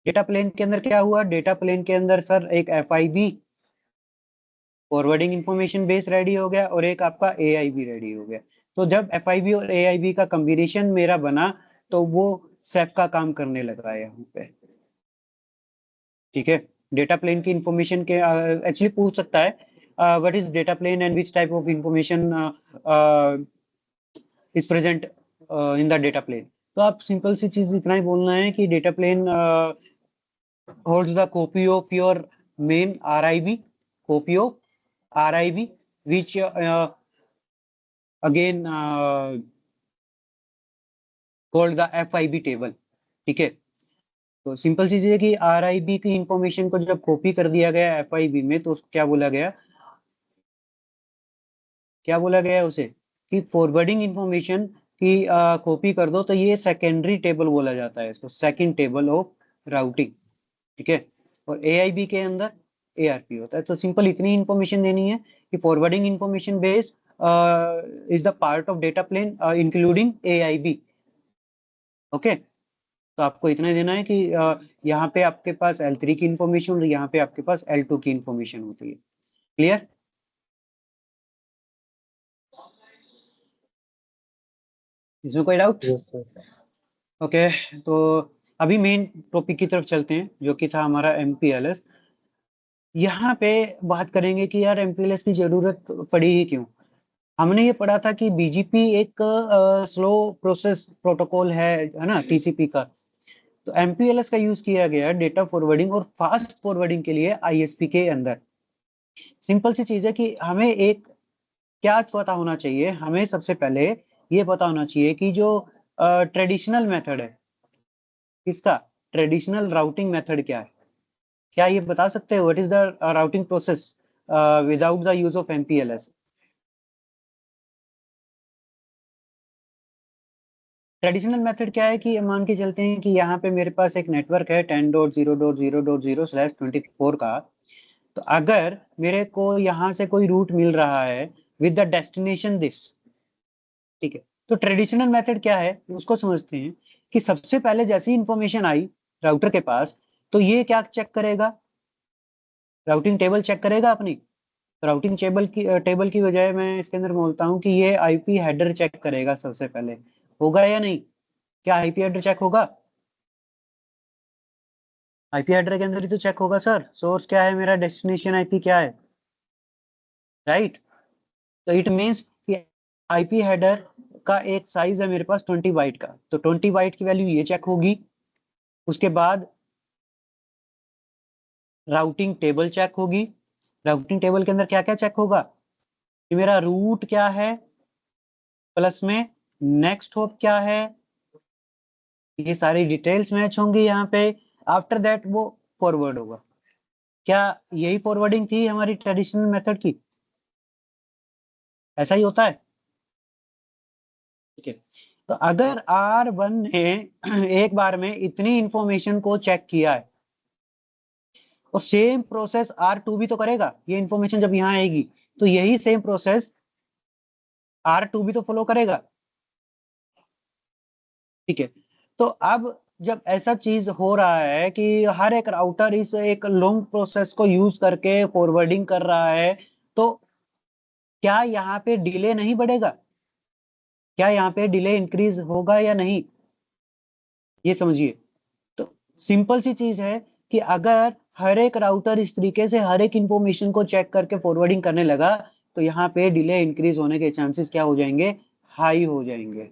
Data plane के अंदर क्या हुआ, डेटा प्लेन के अंदर सर एक FIB forwarding information base ready हो गया और एक आपका एआईबी रेडी हो गया। तो जब एफआईबी और एआईबी का कॉम्बिनेशन मेरा बना, तो वो सेफ का काम करने लगा है यहाँ पे। ठीक है, डेटा प्लेन की इंफॉर्मेशन के एक्चुअली पूछ सकता है what is data plane and which type of information is present in the data plane. तो आप सिंपल सी चीज इतना ही बोलना है कि data plane holds the copy of your main RIB, copy of RIB, which again called the FIB table। ठीक है, तो सिंपल चीज है कि RIB की इंफॉर्मेशन को जब कॉपी कर दिया गया FIB में, तो उसको क्या बोला गया, क्या बोला गया उसे, कि फॉरवर्डिंग इंफॉर्मेशन की कॉपी कर दो, तो ये सेकेंडरी टेबल बोला जाता है इसको, सेकंड टेबल ऑफ राउटिंग। ठीक है, और एआईबी के अंदर एआरपी होता है। तो सिंपल इतनी इंफॉर्मेशन देनी है कि forwarding information base is the part of data plane including AIB. Okay, तो आपको इतना देना है कि यहाँ पे आपके पास L3 की इंफॉर्मेशन और यहाँ पे आपके पास L2 की इंफॉर्मेशन होती है। क्लियर, इसमें कोई डाउट? Yes sir. ओके, तो अभी मेन टॉपिक की तरफ चलते हैं, जो कि था हमारा MPLS। यहाँ पे बात करेंगे कि यार MPLS की जरूरत पड़ी ही क्यों। हमने ये पढ़ा था कि बीजीपी एक स्लो प्रोसेस प्रोटोकॉल है ना, टीसीपी का। तो MPLS का यूज किया गया डेटा फॉरवर्डिंग और फास्ट फॉरवर्डिंग के लिए आईएसपी के अंदर। सिंपल सी चीज है कि हमें एक क्या पता होना चाहिए, हमें सबसे पहले ये पता होना चाहिए कि जो ट्रेडिशनल मेथड है, इसका ट्रेडिशनल राउटिंग मेथड क्या है। क्या ये बता सकते हैं what is the routing process without the use of MPLS? Traditional method क्या है कि मान के चलते हैं कि यहाँ पे मेरे पास एक नेटवर्क है 10.0.0.0/24 का। तो अगर मेरे को यहाँ से कोई रूट मिल रहा है विद द डेस्टिनेशन दिस, ठीक है, तो ट्रेडिशनल मेथड क्या है उसको समझते हैं कि सबसे पहले जैसी इंफॉर्मेशन आई राउटर के पास, तो ये क्या चेक करेगा, राउटिंग टेबल चेक करेगा अपनी। राउटिंग टेबल की बजाय मैं इसके अंदर बोलता हूँ कि ये आईपी हेडर चेक करेगा सबसे पहले, होगा या नहीं? क्या आईपी हेडर चेक होगा? आईपी हेडर के अंदर ही तो चेक होगा सर, सोर्स क्या है मेरा, डेस्टिनेशन आईपी क्या है, राइट? तो इट मींस कि आईपी हेडर का एक साइज है मेरे पास 20 बाइट का, तो 20 बाइट की वैल्यू ये चेक होगी। उसके बाद राउटिंग टेबल चेक होगी। राउटिंग टेबल के अंदर क्या क्या चेक होगा कि मेरा रूट क्या है, प्लस में नेक्स्ट होप क्या है, ये सारी डिटेल्स मैच होंगी यहाँ पे। आफ्टर दैट वो फॉरवर्ड होगा। क्या यही फॉरवर्डिंग थी हमारी ट्रेडिशनल मेथड की? ऐसा ही होता है, ठीक है। तो अगर R1 ने एक बार में इतनी इंफॉर्मेशन को चेक किया है, और सेम प्रोसेस R2 भी तो करेगा, ये इंफॉर्मेशन जब यहाँ आएगी तो यही सेम प्रोसेस R2 भी तो फॉलो करेगा, ठीक है। तो अब जब ऐसा चीज हो रहा है कि हर एक राउटर इस एक लॉन्ग प्रोसेस को यूज करके फॉरवर्डिंग कर रहा है, तो क्या यहाँ पे डिले नहीं बढ़ेगा? क्या यहाँ पे डिले इंक्रीज होगा या नहीं, ये समझिए। तो सिंपल सी चीज है कि अगर हर एक राउटर इस तरीके से हर एक इंफॉर्मेशन को चेक करके फॉरवर्डिंग करने लगा, तो यहाँ पे डिले इंक्रीज होने के चांसेस क्या हो जाएंगे, हाई हो जाएंगे,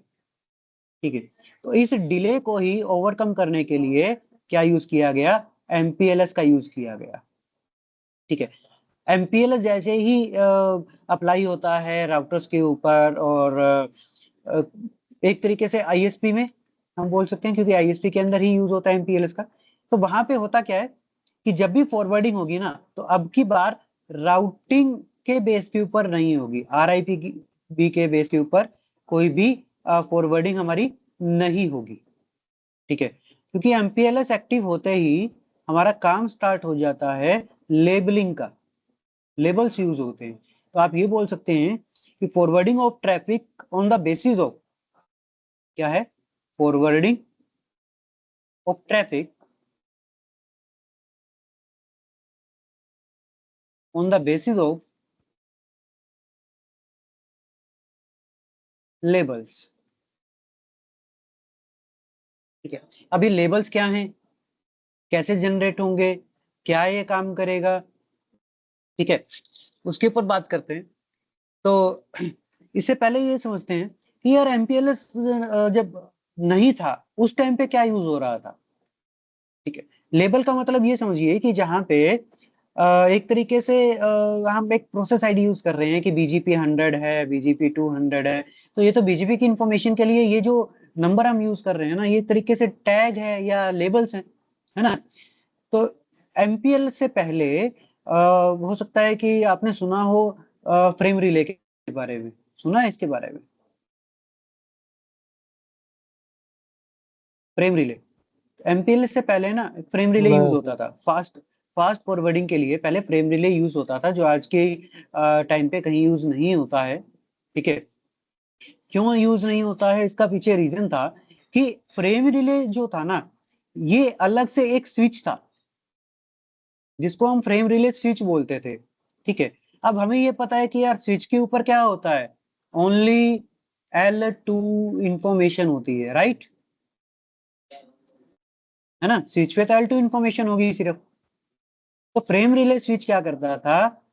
ठीक है। तो इस डिले को ही ओवरकम करने के लिए क्या यूज किया गया, एमपीएलएस का यूज किया गया, ठीक है। एमपीएलएस जैसे ही अप्लाई होता है राउटर्स के ऊपर, और एक तरीके से आईएसपी में हम बोल सकते हैं, क्योंकि आईएसपी के अंदर ही यूज होता है एमपीएलएस का। तो वहां पे होता क्या है कि जब भी फॉरवर्डिंग होगी ना, तो अब की बार राउटिंग के बेस के ऊपर नहीं होगी, आरआईपी बी के बेस के ऊपर कोई भी फॉरवर्डिंग हमारी नहीं होगी, ठीक है। क्योंकि एमपीएलएस एक्टिव होते ही हमारा काम स्टार्ट हो जाता है लेबलिंग का, लेबल्स यूज होते हैं। तो आप ये बोल सकते हैं कि forwarding of traffic on the basis of, क्या है, forwarding of traffic on the basis of labels, ठीक है। अभी लेबल्स क्या हैं, कैसे जनरेट होंगे, क्या ये काम करेगा, ठीक है, उसके ऊपर बात करते हैं। तो इससे पहले ये समझते हैं कि यार एमपीएलएस जब नहीं था उस टाइम पे क्या यूज हो रहा था, ठीक है। लेबल का मतलब ये समझिए कि जहां पे एक तरीके से हम एक प्रोसेस आईडी यूज कर रहे हैं कि बीजीपी 100 है, बीजीपी 200 है, तो ये तो बीजीपी की इंफॉर्मेशन के लिए ये जो नंबर हम यूज कर रहे हैं ना, ये तरीके से टैग है या लेबल्स हैं, है ना। तो एमपीएल से पहले हो सकता है कि आपने सुना हो फ्रेम रिले के बारे में, सुना है इसके बारे में, फ्रेम रिले। एमपीएल से पहले ना फ्रेम रिले यूज नहीं होता सर। था, फास्ट फास्ट फॉरवर्डिंग के लिए पहले फ्रेम रिले यूज होता था, जो आज के टाइम पे कहीं यूज नहीं होता है, ठीक है। क्यों यूज नहीं होता है, इसका पीछे रीजन था कि फ्रेम रिले जो था ना, ये अलग से एक स्विच था जिसको हम फ्रेम रिले स्विच बोलते थे, ठीक है। अब हमें ये पता है कि यार स्विच के ऊपर क्या होता है, ओनली L2 इंफॉर्मेशन होती है, राइट, है ना। स्विच पे तो L2 इंफॉर्मेशन होगी सिर्फ। तो फ्रेम रिले स्विच क्या करता था,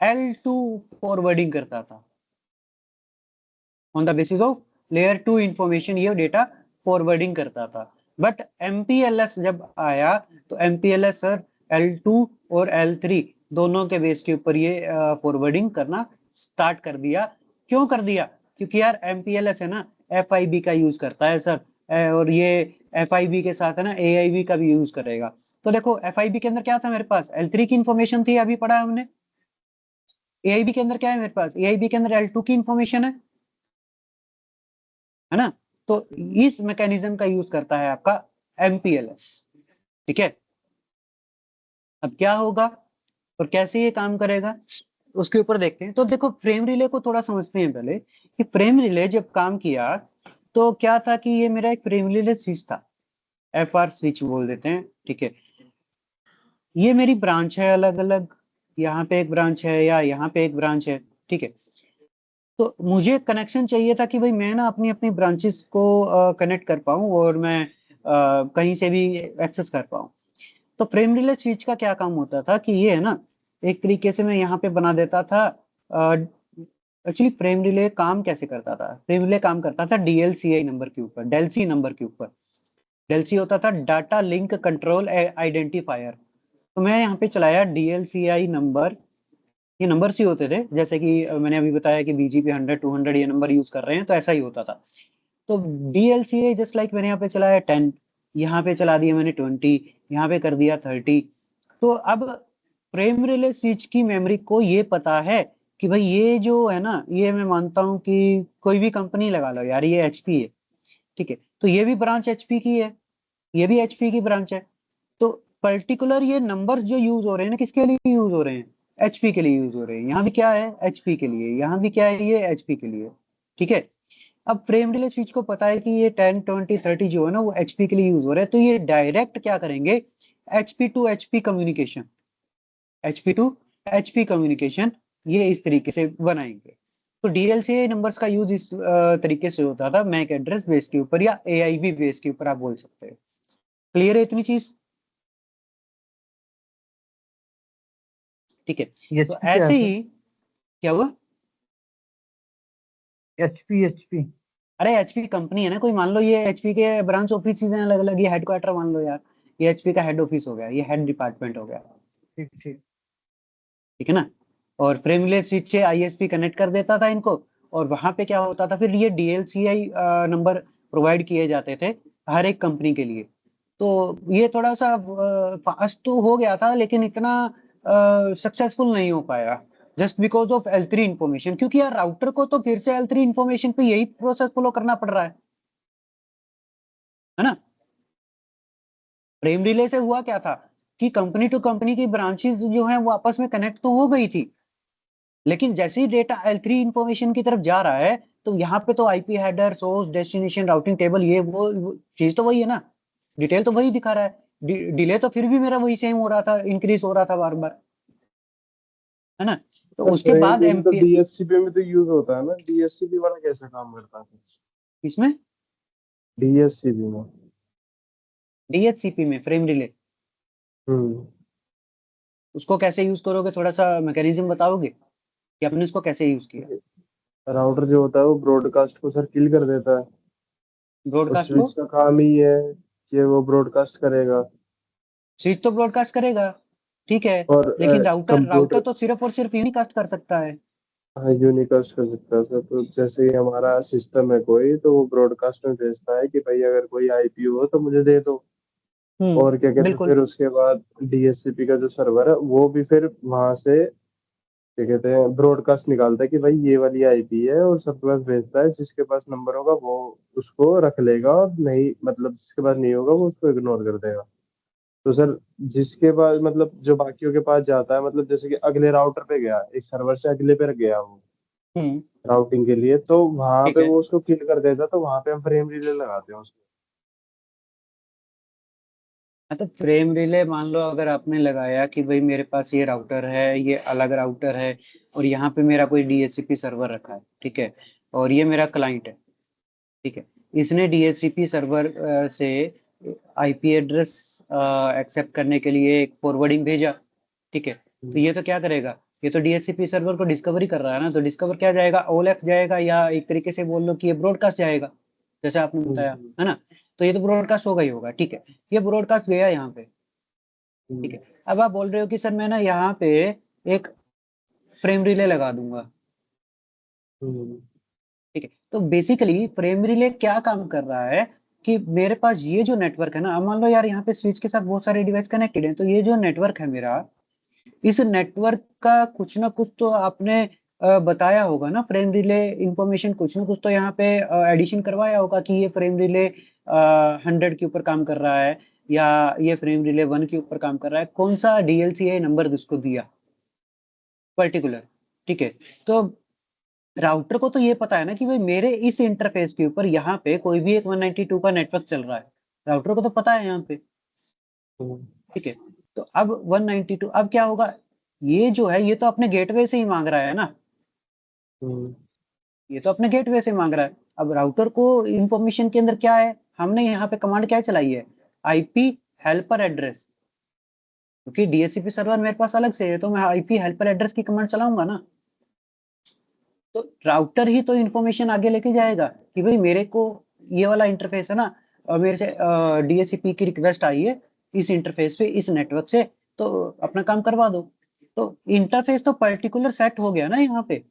L2 फॉरवर्डिंग करता था, on the basis of layer 2 information ये डेटा फॉरवर्डिंग करता था। बट एमपीएलएस जब आया, तो एमपीएलएस सर L2 और L3 दोनों के बेस के ऊपर ये फॉरवर्डिंग करना स्टार्ट कर दिया। क्यों कर दिया? क्योंकि यार एमपीएलएस है ना एफआईबी का यूज करता है सर, और ये एफआईबी के साथ है ना एआईबी का भी यूज करेगा। तो देखो एफआईबी के अंदर क्या था, मेरे पास L3 की इंफॉर्मेशन थी, अभी पढ़ा हमने। एआईबी के अंदर क्या है मेरे पास, एआईबी के अंदर L2 की इंफॉर्मेशन है ना। तो इस मैकेनिज्म का यूज करता है आपका MPLS। ठीक है, अब क्या होगा और कैसे ये काम करेगा उसके ऊपर देखते हैं। तो देखो फ्रेम रिले को थोड़ा समझते हैं पहले कि फ्रेम रिले जब काम किया तो क्या था कि ये मेरा एक फ्रेम रिले स्विच था, FR स्विच बोल देते हैं। ठीक है, ये मेरी ब्रांच है अलग अलग, यहाँ पे एक ब्रांच है या यहाँ पे एक ब्रांच है। ठीक है, तो मुझे कनेक्शन चाहिए था कि भाई मैं ना अपनी अपनी ब्रांचेस को कनेक्ट कर पाऊँ और मैं कहीं से भी एक्सेस कर पाऊँ। तो फ्रेम रिले स्विच का क्या काम होता था कि ये है ना, एक तरीके से मैं यहाँ पे बना देता था। एक्चुअली फ्रेम रिले काम कैसे करता था, फ्रेम रिले काम करता था DLCI नंबर के ऊपर, डेल्सी नंबर के ऊपर। डेल्सी होता था डाटा लिंक कंट्रोल आइडेंटिफायर। तो मैं यहाँ पे चलाया DLCI नंबर, ये नंबर ही होते थे, जैसे कि मैंने अभी बताया कि BGP 100 200 ये नंबर यूज कर रहे हैं, तो ऐसा ही होता था। तो DLCA जस्ट लाइक मैंने यहाँ पे चलाया 10, यहाँ पे चला दिया मैंने 20, यहाँ पे कर दिया 30। तो अब फ्रेम रिले स्विच की मेमोरी को ये पता है कि भाई ये जो है ना, ये मैं मानता हूँ कि कोई भी कंपनी लगा लो यार, ये HP है। ठीक है, तो ये भी ब्रांच HP की है, ये भी HP की ब्रांच है। तो पर्टिकुलर ये नंबर जो यूज हो रहे हैं ना, किसके लिए यूज हो रहे हैं, HP के लिए यूज हो रहे हैं। यहाँ भी क्या है, HP के लिए, यहाँ भी क्या है, ये HP के लिए। ठीक है, अब फ्रेम रिले स्विच को पता है कि ये 10 20 30 जो है ना वो HP के लिए यूज हो रहा है, तो ये डायरेक्ट क्या करेंगे, HP to HP communication, HP to HP communication ये इस तरीके से बनाएंगे। तो DLCA नंबर्स का यूज इस तरीके से होता था, मैक एड्रेस बेस के ऊपर या AIB बेस के ऊपर आप बोल सकते हो। क्लियर है इतनी चीज? ठीक है, तो HP क्या है ऐसे सर? ही क्या हुआ, HP। अरे HP कंपनी है ना कोई, मान लो ये HP के ब्रांच ऑफिस हैं अलग अलग, ये हेडक्वार्टर मान लो यार, ये HP का हेड ऑफिस हो गया, ये हेड डिपार्टमेंट हो गया। ठीक ठीक। ठीक है ना, और फ्रेम रिले स्विच से ISP कनेक्ट कर देता था इनको, और वहां पे क्या होता था फिर ये DLCI नंबर प्रोवाइड किए जाते थे हर एक कंपनी के लिए। तो ये थोड़ा सा फास्ट तो हो गया था लेकिन इतना सक्सेसफुल नहीं हो पाया, just because of L3 information, क्योंकि यार राउटर को तो फिर से L3 इंफॉर्मेशन पे यही प्रोसेस फॉलो करना पड़ रहा है ना। फ्रेम रिले से हुआ क्या था कि कंपनी टू कंपनी की ब्रांचेस जो हैं वो आपस में कनेक्ट तो हो गई थी, लेकिन जैसे ही डेटा L3 इंफॉर्मेशन की तरफ जा रहा है तो यहाँ पे तो IP header, source, destination, routing table, ये वो चीज तो वही है ना, डिटेल तो वही दिखा रहा है। डिले तो फिर भी मेरा वही सेम हो रहा था, इंक्रीज हो रहा था बार बार, है ना। तो सर उसके फ्रेम बाद रिले तो MP DSCP में तो यूज होता है ना, DSCP वाला कैसा काम करता है? इसमें DSCP में। DHCP में फ्रेम रिले, हम्म। उसको कैसे यूज करोगे, थोड़ा सा मैकेनिज्म बताओगे कि आपने उसको कैसे यूज किया। राउटर जो होता है वो ब्रॉडकास्ट को सर किल कर देता है। उस ब्रॉडकास्ट को, स्विच का काम ही है कि वो ब्रॉडकास्ट करेगा। स्विच तो ब्रॉडकास्ट करेगा, ठीक है, और लेकिन राउटर राउटर कंप्यूटर तो सिर्फ और सिर्फ यूनिकास्ट कर सकता है। यूनिकास्ट कर सकता है सर। तो जैसे ही हमारा सिस्टम है कोई, तो वो ब्रॉडकास्ट में भेजता है कि भाई अगर कोई आईपी हो तो मुझे दे दो। और क्या कहते हैं, बिल्कुल। फिर उसके बाद डीएससीपी का जो सर्वर है वो भी फिर वहां से क्या कहते हैं ब्रॉडकास्ट निकालता है कि भाई ये वाली आईपी है, और सबके पास भेजता है। जिसके पास नंबर होगा वो उसको रख लेगा, और नहीं मतलब जिसके पास नहीं होगा वो उसको इग्नोर कर देगा। तो सर जिसके पास मतलब जो बाकियों के पास जाता है, मतलब जैसे कि अगले राउटर पे गया, एक सर्वर से अगले पे गया वो हम्म। राउटिंग के लिए, तो वहां ठीक पे है, वो उसको किल कर देता। तो वहां पे हम फ्रेम रिले लगाते हैं उसको। हाँ तो फ्रेम रिले मान लो अगर आपने लगाया कि भाई मेरे पास ये राउटर है, ये अलग राउटर है, और यहाँ पे मेरा कोई DHCP सर्वर रखा है, ठीक है, और ये मेरा क्लाइंट है। ठीक है, इसने DHCP सर्वर से IP एड्रेस एक्सेप्ट करने के लिए एक फॉरवर्डिंग भेजा। ठीक है, तो ये तो क्या करेगा, ये तो DHCP सर्वर को डिस्कवरी कर रहा है ना, तो डिस्कवर क्या जाएगा, OLF जाएगा, या एक तरीके से बोल लो कि ये ब्रॉडकास्ट जाएगा, जैसे आपने बताया, हम्म, है ना। तो ये तो ब्रॉडकास्ट होगा ही होगा, ठीक है, ये ब्रॉडकास्ट गया यहाँ पे। ठीक हम्म, है, अब आप बोल रहे हो कि सर मैं ना यहाँ पे एक फ्रेम रिले लगा दूंगा। हम्म, ठीक है, तो बेसिकली फ्रेम रिले क्या काम कर रहा है कि मेरे पास ये जो नेटवर्क है ना, अब मान लो यार यहाँ पे स्विच के साथ बहुत सारे डिवाइस कनेक्टेड हैं, तो ये जो नेटवर्क है मेरा, इस नेटवर्क का कुछ ना कुछ तो आपने बताया होगा ना फ्रेम रिले इंफॉर्मेशन, कुछ ना कुछ तो यहाँ पे एडिशन करवाया होगा कि ये फ्रेम रिले 100 के ऊपर काम कर रहा है या ये फ्रेम रिले 1 के ऊपर काम कर रहा है। कौन सा DLCA नंबर इसको दिया पर्टिकुलर, ठीक है। तो राउटर को तो ये पता है ना कि भाई मेरे इस इंटरफेस के ऊपर यहाँ पे कोई भी एक 192 का नेटवर्क चल रहा है, राउटर को तो पता है यहाँ पे, ठीक है। तो अब 192 अब क्या होगा, ये जो है ये तो अपने गेटवे से ही मांग रहा है ना, ये तो अपने गेटवे से मांग रहा है। अब राउटर को इंफॉर्मेशन के अंदर क्या है, हमने यहाँ पे कमांड क्या चलाई है, आईपी हेल्पर एड्रेस, क्योंकि DHCP सर्वर मेरे पास अलग से है तो मैं आईपी हेल्पर एड्रेस की कमांड चलाऊंगा ना। तो राउटर ही तो इंफॉर्मेशन आगे लेके जाएगा कि भाई मेरे को ये वाला इंटरफेस है ना, और मेरे से DHCP की रिक्वेस्ट आई है इस इंटरफेस पे इस नेटवर्क से, तो अपना काम करवा दो। तो इंटरफेस तो पर्टिकुलर सेट हो गया ना यहाँ पे,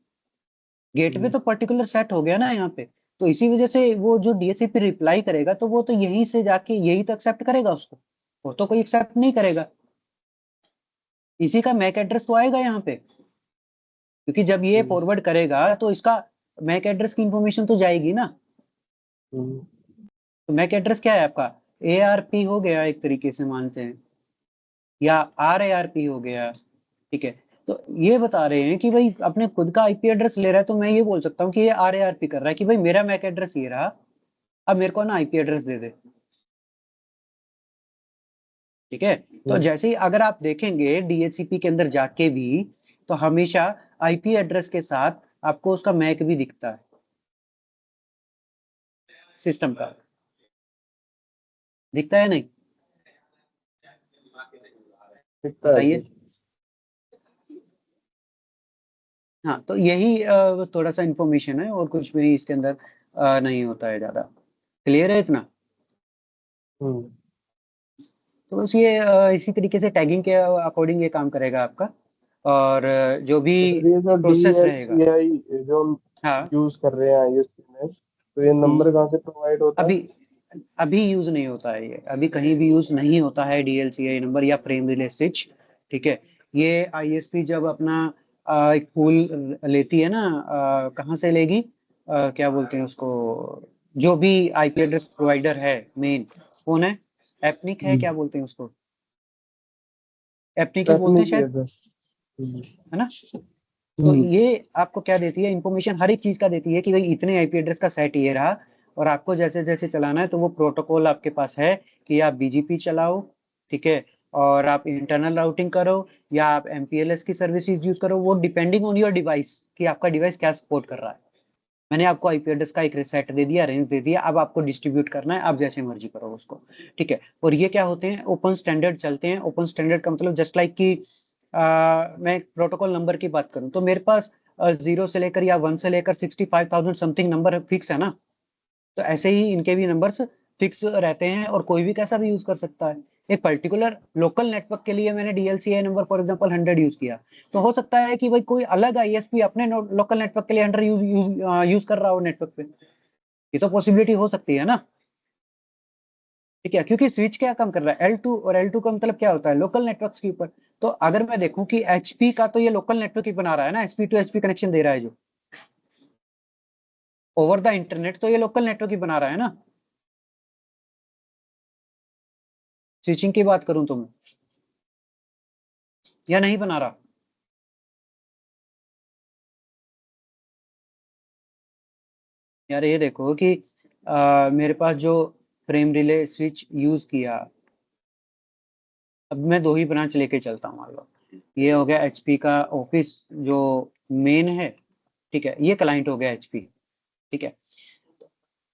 गेटवे तो पर्टिकुलर सेट हो गया ना यहाँ पे। तो इसी वजह से वो जो DHCP रिप्लाई करेगा तो वो तो यहीं से जाके यही तो एक्सेप्ट करेगा उसको, वो तो कोई एक्सेप्ट नहीं करेगा। इसी का मैक एड्रेस तो आएगा यहाँ पे, क्योंकि जब ये फॉरवर्ड करेगा तो इसका मैक एड्रेस की इंफॉर्मेशन तो जाएगी ना। तो मैक एड्रेस क्या है आपका, ARP हो गया एक तरीके से मानते हैं, या RARP हो गया, ठीक है। तो ये बता रहे हैं कि भाई अपने खुद का IP एड्रेस ले रहा है, तो मैं ये बोल सकता हूँ कि ये RARP कर रहा है कि भाई मेरा मैक एड्रेस ये रहा, अब मेरे को ना IP एड्रेस दे दे, ठीक है। तो जैसे ही अगर आप देखेंगे DHCP के अंदर जाके भी, तो हमेशा IP एड्रेस के साथ आपको उसका मैक भी दिखता है सिस्टम का, दिखता है नहीं, बताइए। हाँ, तो यही थोड़ा सा इंफॉर्मेशन है और कुछ भी इसके अंदर नहीं होता है ज्यादा। क्लियर है इतना? तो बस ये इसी तरीके से टैगिंग के अकॉर्डिंग ये काम करेगा आपका, और जो भी तो ये जो प्रोसेस रहेगा। DHCI जो हम हाँ, यूज कर रहे हैं ISP में, तो ये नंबर कहाँ से प्रोवाइड होता है? अभी अभी यूज नहीं होता है, ये अभी कहीं भी यूज नहीं होता है DLCI नंबर या फ्रेम रिले स्विच, ठीक है। ये ISP जब अपना एक पूल लेती है ना, कहाँ से लेगी, क्या बोलते हैं उसको, जो भी IP एड्रेस प्रोवाइडर है मेन, कौन है, एपनिक है, क्या बोलते हैं उसको, एपनिक ही बोलते हैं टेक्निक शायद, है सर। है ना। तो ये आपको क्या देती है इंफॉर्मेशन, हर एक चीज का देती है कि भाई इतने IP एड्रेस का सेट ये रहा, और आपको जैसे जैसे चलाना है तो वो प्रोटोकॉल आपके पास है कि आप BGP चलाओ, ठीक है, और आप इंटरनल राउटिंग करो या आप MPLS की सर्विसेज यूज करो, वो डिपेंडिंग ऑन योर डिवाइस कि आपका डिवाइस क्या सपोर्ट कर रहा है। मैंने आपको IP एड्रेस का एक सेट दे दिया, रेंज दे दिया, अब आपको डिस्ट्रीब्यूट करना है, आप जैसे मर्जी करो उसको, ठीक है। और ये क्या होते हैं, ओपन स्टैंडर्ड चलते हैं। ओपन स्टैंडर्ड का मतलब जस्ट लाइक कि मैं प्रोटोकॉल नंबर की बात करूं तो मेरे पास 0 से लेकर या 1 से लेकर 65,000 समथिंग नंबर फिक्स है ना, तो ऐसे ही इनके भी नंबर्स फिक्स रहते हैं और कोई भी कैसा भी यूज कर सकता है। एक पर्टिकुलर लोकल नेटवर्क के लिए मैंने DLCI number for example 100 use किया, तो हो सकता है कि भाई कोई अलग ISP अपने लोकल नेटवर्क के लिए 100 यूज कर रहा हो नेटवर्क पे, ये तो पॉसिबिलिटी हो सकती है ना, ठीक है। क्योंकि स्विच क्या काम कर रहा है, L2, और L2 का मतलब क्या होता है, लोकल नेटवर्क्स के ऊपर। तो अगर मैं देखूं कि HP का तो ये लोकल नेटवर्क ही बना रहा है ना, SP टू SP कनेक्शन दे रहा है जो ओवर द इंटरनेट, तो ये लोकल नेटवर्क ही बना रहा है ना। स्विचिंग की बात करूं तो मैं, या नहीं बना रहा, यार ये देखो कि मेरे पास जो फ्रेम रिले स्विच यूज किया, अब मैं दो ही ब्रांच लेके चलता हूँ, मान लो ये हो गया HP का ऑफिस जो मेन है, ठीक है, ये क्लाइंट हो गया HP, ठीक है।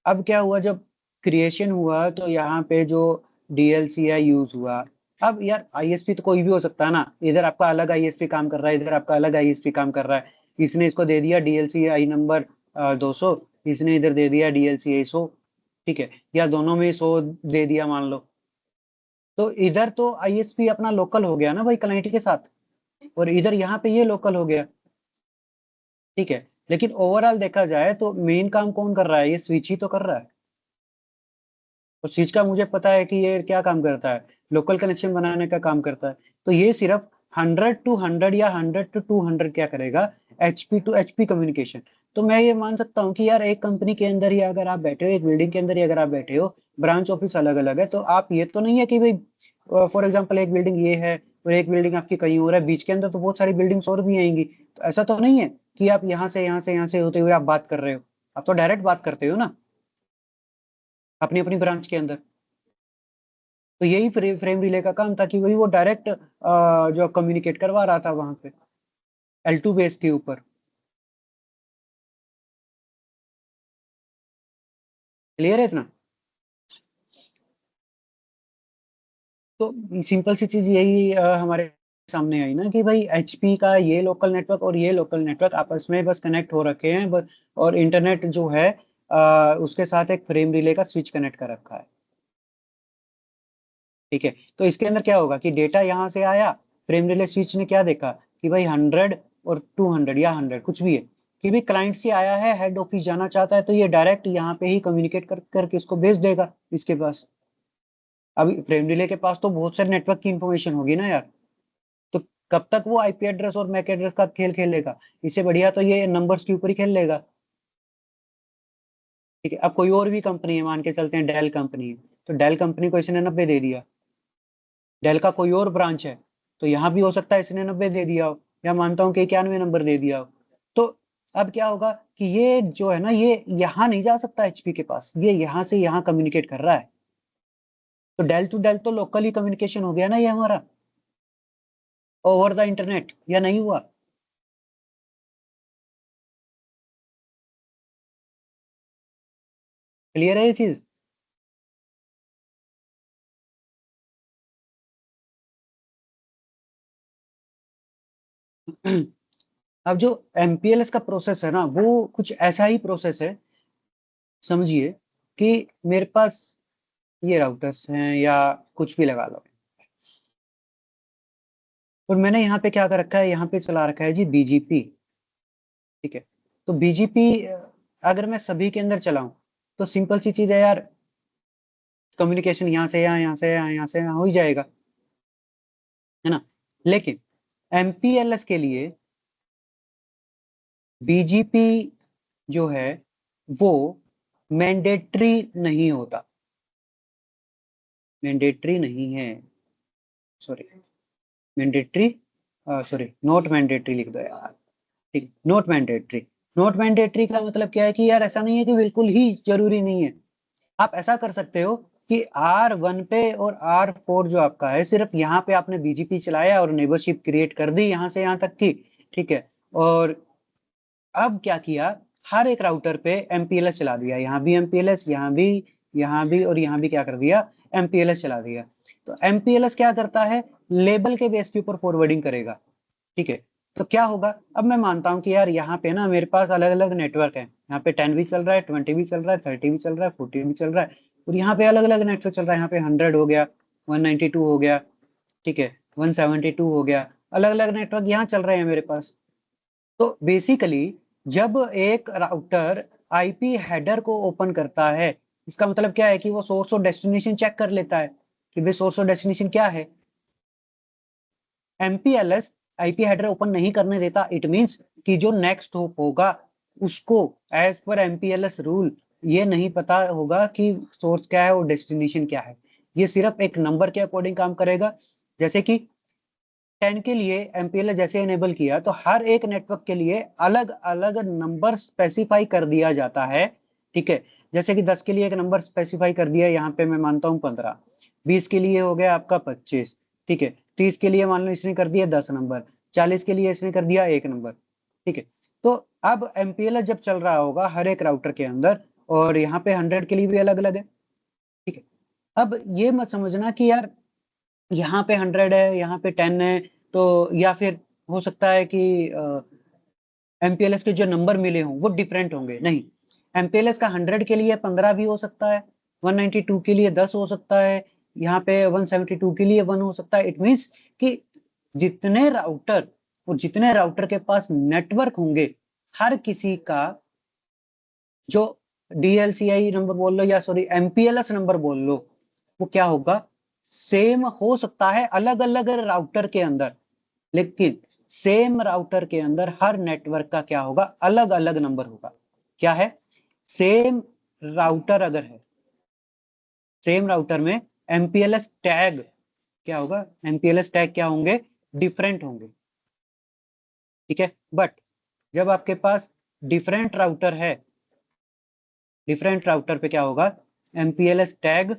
अब क्या हुआ, जब क्रिएशन हुआ तो यहाँ पे जो DLCI यूज हुआ, अब यार ISP तो कोई भी हो सकता है ना, इधर आपका अलग ISP काम कर रहा है, इधर आपका अलग ISP काम कर रहा है, इसने इसको दे दिया DLCI नंबर 200, इसने इधर दे दिया DLCI 100, ठीक है, या दोनों में 100 दे दिया मान लो, तो इधर तो ISP अपना लोकल हो गया ना भाई क्लाइंट के साथ, और इधर यहाँ पे ये लोकल हो गया, ठीक है। लेकिन ओवरऑल देखा जाए तो मेन काम कौन कर रहा है, ये स्विच ही तो कर रहा है, और स्विच का मुझे पता है कि ये क्या काम करता है, लोकल कनेक्शन बनाने का काम करता है। तो ये सिर्फ 100 to 100 या 100 to 200 क्या करेगा, HP to HP कम्युनिकेशन। तो मैं ये मान सकता हूँ कि यार एक कंपनी के अंदर ही अगर आप बैठे हो, एक बिल्डिंग के अंदर ही अगर आप बैठे हो, ब्रांच ऑफिस अलग अलग है, तो आप ये तो नहीं है कि भाई फॉर एग्जाम्पल एक बिल्डिंग ये है और एक बिल्डिंग आपकी कहीं और है, बीच के अंदर तो बहुत सारी बिल्डिंग्स और भी आएंगी। तो ऐसा तो नहीं है कि आप यहाँ से यहाँ से यहाँ से होते हुए आप बात कर रहे हो, आप तो डायरेक्ट बात करते हो ना अपनी अपनी ब्रांच के अंदर। तो यही फ्रेम रिले का काम था कि वही वो डायरेक्ट जो कम्युनिकेट करवा रहा था वहां पे L2 बेस के ऊपर। क्लियर है इतना? तो सिंपल सी चीज यही हमारे सामने आई ना कि भाई HP का ये लोकल नेटवर्क और ये लोकल नेटवर्क आपस में बस कनेक्ट हो रखे हैं बस, और इंटरनेट जो है उसके साथ एक फ्रेम रिले का स्विच कनेक्ट कर रखा है। ठीक है, तो इसके अंदर क्या होगा कि डेटा यहाँ से आया, फ्रेम रिले स्विच ने क्या देखा कि भाई 100 और 200 या 100 कुछ भी है, कि भाई क्लाइंट से आया है, हेड ऑफिस जाना चाहता है, तो ये डायरेक्ट यहाँ पे ही कम्युनिकेट करके इसको भेज देगा इसके पास। अब फ्रेम रिले के पास तो बहुत सारे नेटवर्क की इंफॉर्मेशन होगी ना यार, तो कब तक वो IP एड्रेस और मैक एड्रेस का खेल खेलेगा? इससे बढ़िया तो ये नंबर्स के ऊपर ही खेल लेगा। ठीक है, अब कोई और भी कंपनी है, मान के चलते हैं डेल कंपनी है, तो डेल कंपनी को इसने 90 दे दिया, डेल का कोई और ब्रांच है, तो यहाँ भी हो सकता है इसने 90 दे दिया हो, या मानता हूँ कि 91 नंबर दे दिया हो। तो अब क्या होगा कि ये जो है ना, ये यहाँ नहीं जा सकता HP के पास, ये यहाँ से यहाँ कम्युनिकेट कर रहा है। तो डेल टू डेल तो लोकली कम्युनिकेशन हो गया ना ये हमारा, ओवर द इंटरनेट, या नहीं हुआ? क्लियर है ये चीज? अब जो MPLS का प्रोसेस है ना, वो कुछ ऐसा ही प्रोसेस है, समझिए कि मेरे पास ये राउटर्स हैं या कुछ भी लगा लो, और मैंने यहाँ पे क्या कर रखा है, यहाँ पे चला रखा है जी BGP। ठीक है, तो BGP अगर मैं सभी के अंदर चलाऊं तो सिंपल सी चीज है यार, कम्युनिकेशन यहाँ से यहाँ, यहाँ से यहाँ, यहाँ से यहाँ हो ही जाएगा, है ना। लेकिन MPLS के लिए BGP जो है वो मैंडेटरी नहीं होता, मैंडेटरी नहीं है, sorry mandatory, sorry not mandatory लिख दो यार। ठीक, नॉट मैंडेटरी। नॉट मैंडेटरी का मतलब क्या है कि यार ऐसा नहीं है कि बिल्कुल ही जरूरी नहीं है। आप ऐसा कर सकते हो कि R1 पे और R4 जो आपका है, सिर्फ यहाँ पे आपने BGP चलाया और नेबरशिप क्रिएट कर दी यहाँ से यहाँ तक की। ठीक है, और अब क्या किया, हर एक राउटर पे MPLS चला दिया, यहाँ भी MPLS, यहाँ भी और यहाँ भी क्या कर दिया, MPLS चला दिया। तो MPLS क्या करता है, लेबल के बेस के ऊपर फॉरवर्डिंग करेगा। ठीक है, तो क्या होगा, अब मैं मानता हूँ कि यार यहाँ पे ना मेरे पास अलग अलग नेटवर्क है, यहाँ पे 10 भी चल रहा है, 20 भी चल रहा है, 30 भी चल रहा है, 40 भी चल रहा है, और यहाँ पे अलग अलग नेटवर्क चल रहा है, यहाँ पे 100 हो गया, 192 हो गया, ठीक है, 172 हो गया, अलग अलग नेटवर्क यहाँ चल रहे हैं मेरे पास। तो बेसिकली जब एक राउटर IP हेडर को ओपन करता है, इसका मतलब क्या है कि वो सोर्स और डेस्टिनेशन चेक कर लेता है कि भाई सोर्स और डेस्टिनेशन क्या है। MPLS IP हेडर ओपन नहीं करने देता, इट मींस कि जो नेक्स्ट होप होगा उसको एज पर MPLS रूल ये नहीं पता होगा कि सोर्स क्या है और डेस्टिनेशन क्या है, ये सिर्फ एक नंबर के अकॉर्डिंग काम करेगा। जैसे कि 10 के लिए MPLS जैसे इनेबल किया तो हर एक नेटवर्क के लिए अलग अलग नंबर स्पेसिफाई कर दिया जाता है। ठीक है, जैसे कि 10 के लिए एक नंबर स्पेसिफाई कर दिया, यहाँ पे मैं मानता हूँ 15, 20 के लिए हो गया आपका 25, ठीक है, 30 के लिए मान लो इसने कर दिया 10 नंबर, 40 के लिए इसने कर दिया 1 नंबर। ठीक है, तो अब MPLS जब चल रहा होगा हर एक राउटर के अंदर, और यहाँ पे 100 के लिए भी अलग अलग है। ठीक है, अब ये मत समझना कि यार यहाँ पे 100 है, यहाँ पे 10 है, तो या फिर हो सकता है कि MPLS के जो नंबर मिले हों वो डिफरेंट होंगे, नहीं। MPLS का 100 के लिए 15 भी हो सकता है, 192 के लिए 10 हो सकता है, यहाँ पे 172 के लिए 1 हो सकता है। इट मींस कि जितने राउटर के पास नेटवर्क होंगे, हर किसी का जो DLCI नंबर बोल लो या सॉरी MPLS नंबर बोल लो, वो क्या होगा, सेम हो सकता है अलग अलग राउटर के अंदर, लेकिन सेम राउटर के अंदर हर नेटवर्क का क्या होगा, अलग अलग नंबर होगा। क्या है, सेम राउटर अगर है, सेम राउटर में MPLS टैग क्या होगा, MPLS टैग क्या होंगे, डिफरेंट होंगे। ठीक है, बट जब आपके पास डिफरेंट राउटर है, डिफरेंट राउटर पे क्या होगा, MPLS टैग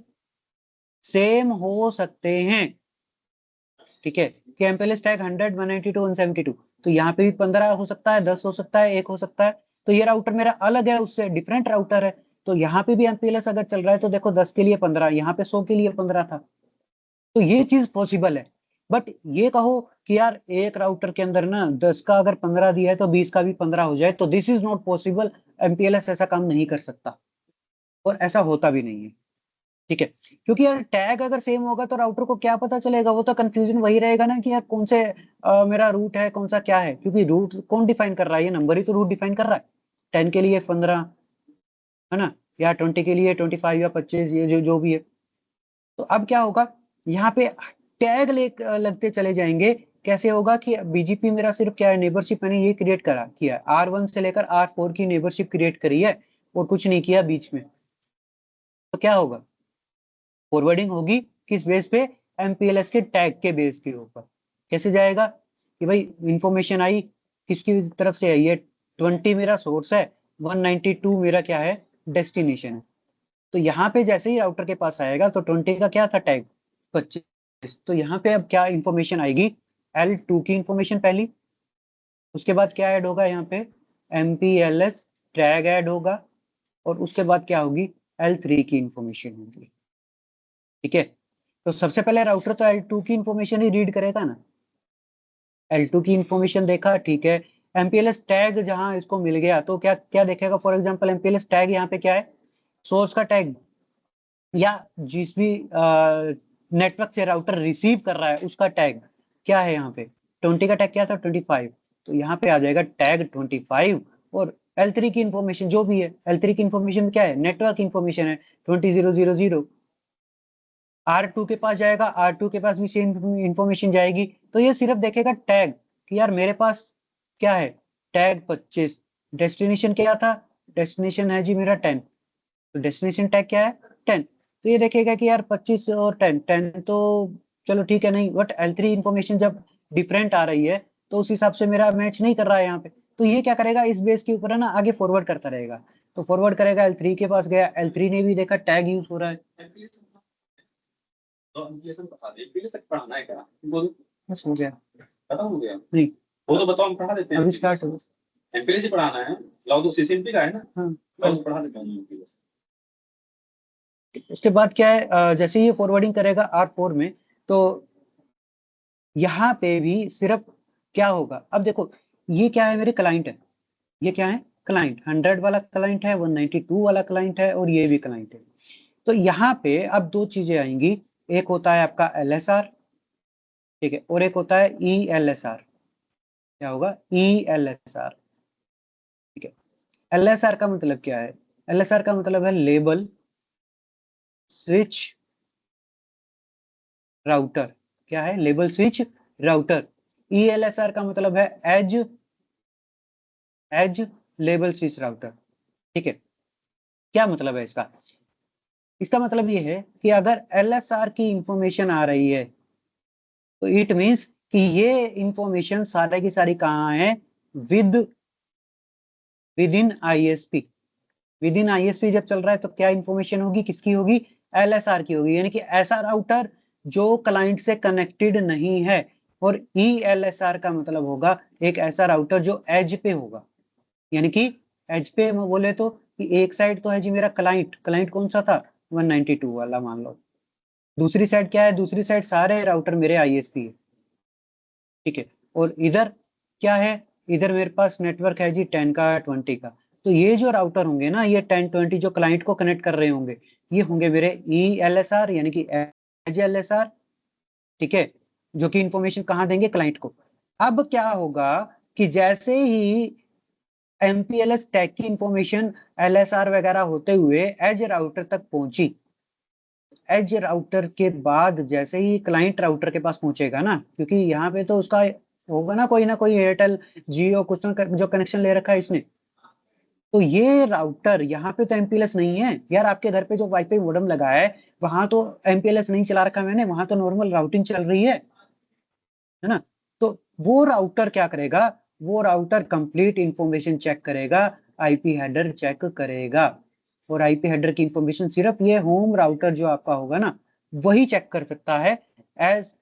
सेम हो सकते हैं। ठीक है, कि MPLS टैग 100, 192, 172, तो यहाँ पे भी 15 हो सकता है, 10 हो सकता है, 1 हो सकता है। तो ये राउटर मेरा अलग है, उससे डिफरेंट राउटर है, तो यहाँ पे भी MPLS अगर चल रहा है तो देखो 10 के लिए 15, यहाँ पे 100 के लिए 15 था। तो ये चीज पॉसिबल है। बट ये कहो कि यार एक राउटर के अंदर ना 10 का अगर 15 दिया है तो 20 का भी 15 हो जाए, तो this is not possible. MPLS ऐसा काम नहीं कर सकता और ऐसा होता भी नहीं है। ठीक है, क्योंकि यार टैग अगर सेम होगा तो राउटर को क्या पता चलेगा, वो तो कंफ्यूजन वही रहेगा ना कि यार कौन से मेरा रूट है, कौन सा क्या है, क्योंकि रूट कौन डिफाइन कर रहा है, ये नंबर ही तो रूट डिफाइन कर रहा है। 10 के लिए 15 है ना, या 20 के लिए 25 या 25, ये जो भी है। तो अब क्या होगा, यहाँ पे टैग लगते चले जाएंगे। कैसे होगा कि BGP मेरा सिर्फ क्या है, नेबरशिप मैंने ये क्रिएट किया है, R1 से लेकर R4 की नेबरशिप क्रिएट करी है और कुछ नहीं किया बीच में। तो क्या होगा, फॉरवर्डिंग होगी किस बेस पे, MPLS के टैग के बेस के ऊपर। कैसे जाएगा कि भाई इंफॉर्मेशन आई किसकी तरफ से आई है, 20 मेरा सोर्स है, 192 मेरा क्या है, डेस्टिनेशन है। तो यहाँ पे जैसे ही राउटर के पास आएगा तो 20 का क्या था टैग, 25। तो यहाँ पे अब क्या इंफॉर्मेशन आएगी, L2 की इंफॉर्मेशन पहली, उसके बाद क्या ऐड होगा यहाँ पे, MPLS टैग ऐड होगा, और उसके बाद क्या होगी, L3 की इंफॉर्मेशन होगी। ठीक है, तो सबसे पहले राउटर तो L2 की इंफॉर्मेशन ही रीड करेगा ना। L2 की इंफॉर्मेशन देखा, ठीक है, MPLS टैग जहां इसको मिल गया तो क्या क्या देखेगा, फॉर एग्जांपल MPLS टैग यहाँ पे क्या है, सोर्स का टैग, या जिस भी नेटवर्क से राउटर रिसीव कर रहा है उसका टैग क्या है, यहाँ पे 20 का टैग क्या था, 25। तो यहाँ पे आ जाएगा टैग 25, और L3 की इंफॉर्मेशन जो भी है, L3 की इंफॉर्मेशन क्या है, नेटवर्क इंफॉर्मेशन है 20000। R2 के पास जाएगा, R2 के पास भी सेम इंफॉर्मेशन जाएगी। तो ये सिर्फ देखेगा टैग कि यार मेरे पास क्या है, टैग 25। डेस्टिनेशन क्या था, डेस्टिनेशन है जी मेरा 10, तो डेस्टिनेशन टैग क्या है, 10। तो ये देखेगा कि यार 25 और 10, 10 तो चलो ठीक है, नहीं, बट L3 इंफॉर्मेशन जब डिफरेंट आ रही है तो उस हिसाब से मेरा मैच नहीं कर रहा है यहाँ पे। तो ये क्या करेगा, इस बेस के ऊपर है ना आगे फॉरवर्ड करता रहेगा। तो फॉरवर्ड करेगा, L3 के पास गया, L3 ने भी देखा टैग यूज हो रहा है, तो एप्लीकेशन बता दे, एप्लीकेशन पढ़ाना है क्या, बोल, बस हो गया। खत्म हो गया, नहीं, वो तो बताओ, हम पढ़ा देते हैं। अभी स्टार्ट हो। एमपीएससी पढ़ाना है, लाओ तो सीसीएमपी का है ना, हाँ, लाओ तो पढ़ा देते हैं एमपीएससी। उसके बाद क्या है, जैसे ये फॉरवर्डिंग करेगा R4 में, तो यहाँ पे भी सिर्फ क्या होगा, अब देखो ये क्या है, मेरे क्लाइंट है, ये क्या है, क्लाइंट 100 वाला क्लाइंट है, 192 वाला क्लाइंट है, और ये भी क्लाइंट है। तो यहाँ पे अब दो चीजें आएंगी, एक होता है आपका LSR, ठीक है, और एक होता है ELSR। क्या होगा, ELSR। ठीक है, LSR का मतलब क्या है, LSR का मतलब है लेबल स्विच राउटर। क्या है, लेबल स्विच राउटर। ELSR का मतलब है एज लेबल स्विच राउटर। ठीक है, क्या मतलब है इसका, इसका मतलब ये है कि अगर LSR की इंफॉर्मेशन आ रही है तो इट मींस कि ये इंफॉर्मेशन सारी की सारी कहाँ है, with in ISP। With in ISP जब चल रहा है तो क्या इंफॉर्मेशन होगी, किसकी होगी, LSR की होगी, यानी कि ऐसा राउटर जो क्लाइंट से कनेक्टेड नहीं है। और ELSR का मतलब होगा एक ऐसा राउटर जो एज पे होगा, यानी कि एज पे बोले तो कि एक साइड तो है जी मेरा क्लाइंट, क्लाइंट कौन सा था, 192 वाला मान लो, दूसरी साइड क्या है, दूसरी साइड सारे राउटर मेरे ISP है। ठीक है, और इधर क्या है, इधर मेरे पास नेटवर्क है जी 10 का, 20 का। तो ये जो राउटर होंगे ना, ये 10 20 जो क्लाइंट को कनेक्ट कर रहे होंगे, ये होंगे मेरे ELSR, यानी कि एज LSR। ठीक है, जो कि इंफॉर्मेशन कहाँ देंगे, क्लाइंट को। अब क्या होगा कि जैसे ही MPLS टैग की इंफॉर्मेशन LSR वगैरह होते हुए एज राउटर तक पहुंची, एज राउटर के बाद जैसे ही क्लाइंट राउटर के पास पहुंचेगा ना, क्योंकि यहाँ पे तो उसका होगा ना कोई एयरटेल जियो कुछ ना जो कनेक्शन ले रखा है इसने। तो ये राउटर यहाँ पे तो एमपीएलएस नहीं है यार, आपके घर पे जो वाईफाई मॉडेम लगा है वहां तो एमपीएलएस नहीं चला रखा मैंने, वहां तो नॉर्मल राउटिंग चल रही है ना। तो वो राउटर क्या करेगा, वो राउटर कंप्लीट इंफॉर्मेशन चेक करेगा, आईपी हेडर चेक करेगा, और आईपी हेडर की इंफॉर्मेशन सिर्फ ये होम राउटर जो आपका होगा ना वही चेक कर सकता है एज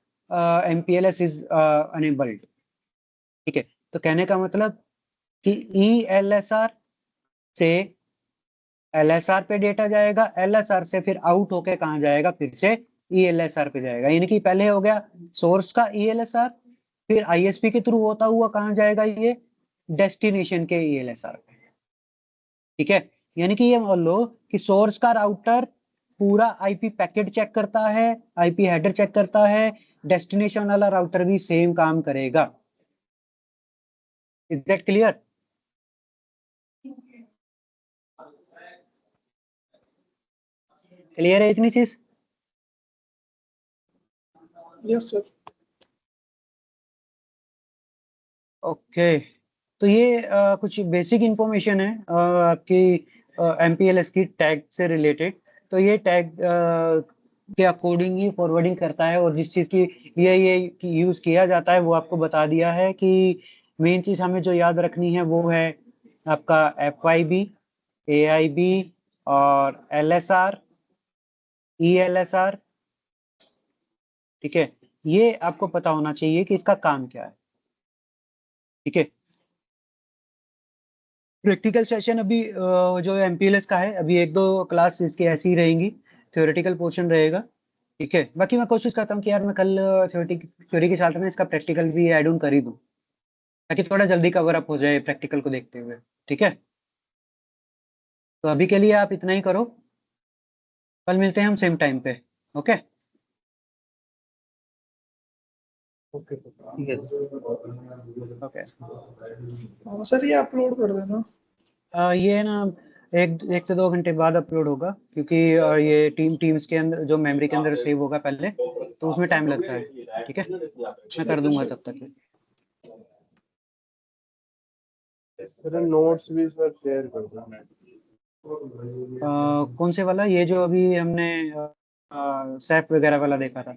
एमपीएलएस इज अनेबल्ड। ठीक है, तो कहने का मतलब कि ईएलएसआर से एलएसआर पे डेटा जाएगा, एलएसआर से फिर आउट होके कहाँ जाएगा, फिर से ईएलएसआर पे जाएगा। यानी कि पहले हो गया सोर्स का ईएलएसआर, फिर आईएसपी के थ्रू होता हुआ कहाँ जाएगा, ये डेस्टिनेशन के ईएलएसआर पे। ठीक है, यानी कि ये मान लो कि सोर्स का राउटर पूरा आईपी पैकेट चेक करता है, आईपी हेडर चेक करता है, डेस्टिनेशन वाला राउटर भी सेम काम करेगा। Is that clear? क्लियर है इतनी चीज? Yes sir. ओके, तो ये कुछ बेसिक इंफॉर्मेशन है आपकी एमपीएलएस की टैग से रिलेटेड। तो ये टैग के अकॉर्डिंग ही फॉरवर्डिंग करता है, और जिस चीज़ की ये यूज़ किया जाता है वो आपको बता दिया है कि मेन चीज़ हमें जो याद रखनी है वो है आपका FYB, AIB और LSR, ELSR। ठीक है, ये आपको पता होना चाहिए कि इसका काम क्या है। ठीक है, प्रैक्टिकल सेशन अभी जो एमपीएलएस का है अभी 1-2 क्लास इसकी ऐसी ही रहेंगी, थ्योरेटिकल पोर्शन रहेगा। ठीक है, बाकी मैं कोशिश करता हूँ कि यार मैं कल थ्योरी के साथ में इसका प्रैक्टिकल भी ऐड ऑन कर ही दूँ, ताकि थोड़ा जल्दी कवर अप हो जाए प्रैक्टिकल को देखते हुए। ठीक है, तो अभी के लिए आप इतना ही करो, कल मिलते हैं हम सेम टाइम पे। ओके ओके ठीक है। ओके। हाँ सर, ये अपलोड कर देना। ये ना 1 से 2 घंटे बाद अपलोड होगा, क्योंकि ये टीम्स के अंदर जो मेमोरी के अंदर सेव होगा पहले, तो उसमें टाइम लगता है। ठीक है, मैं कर दूंगा तब तक। सर नोट्स भी सर शेयर कर दो। कौन से वाला, ये जो अभी हमने सैप वगैरह वाला देखा था?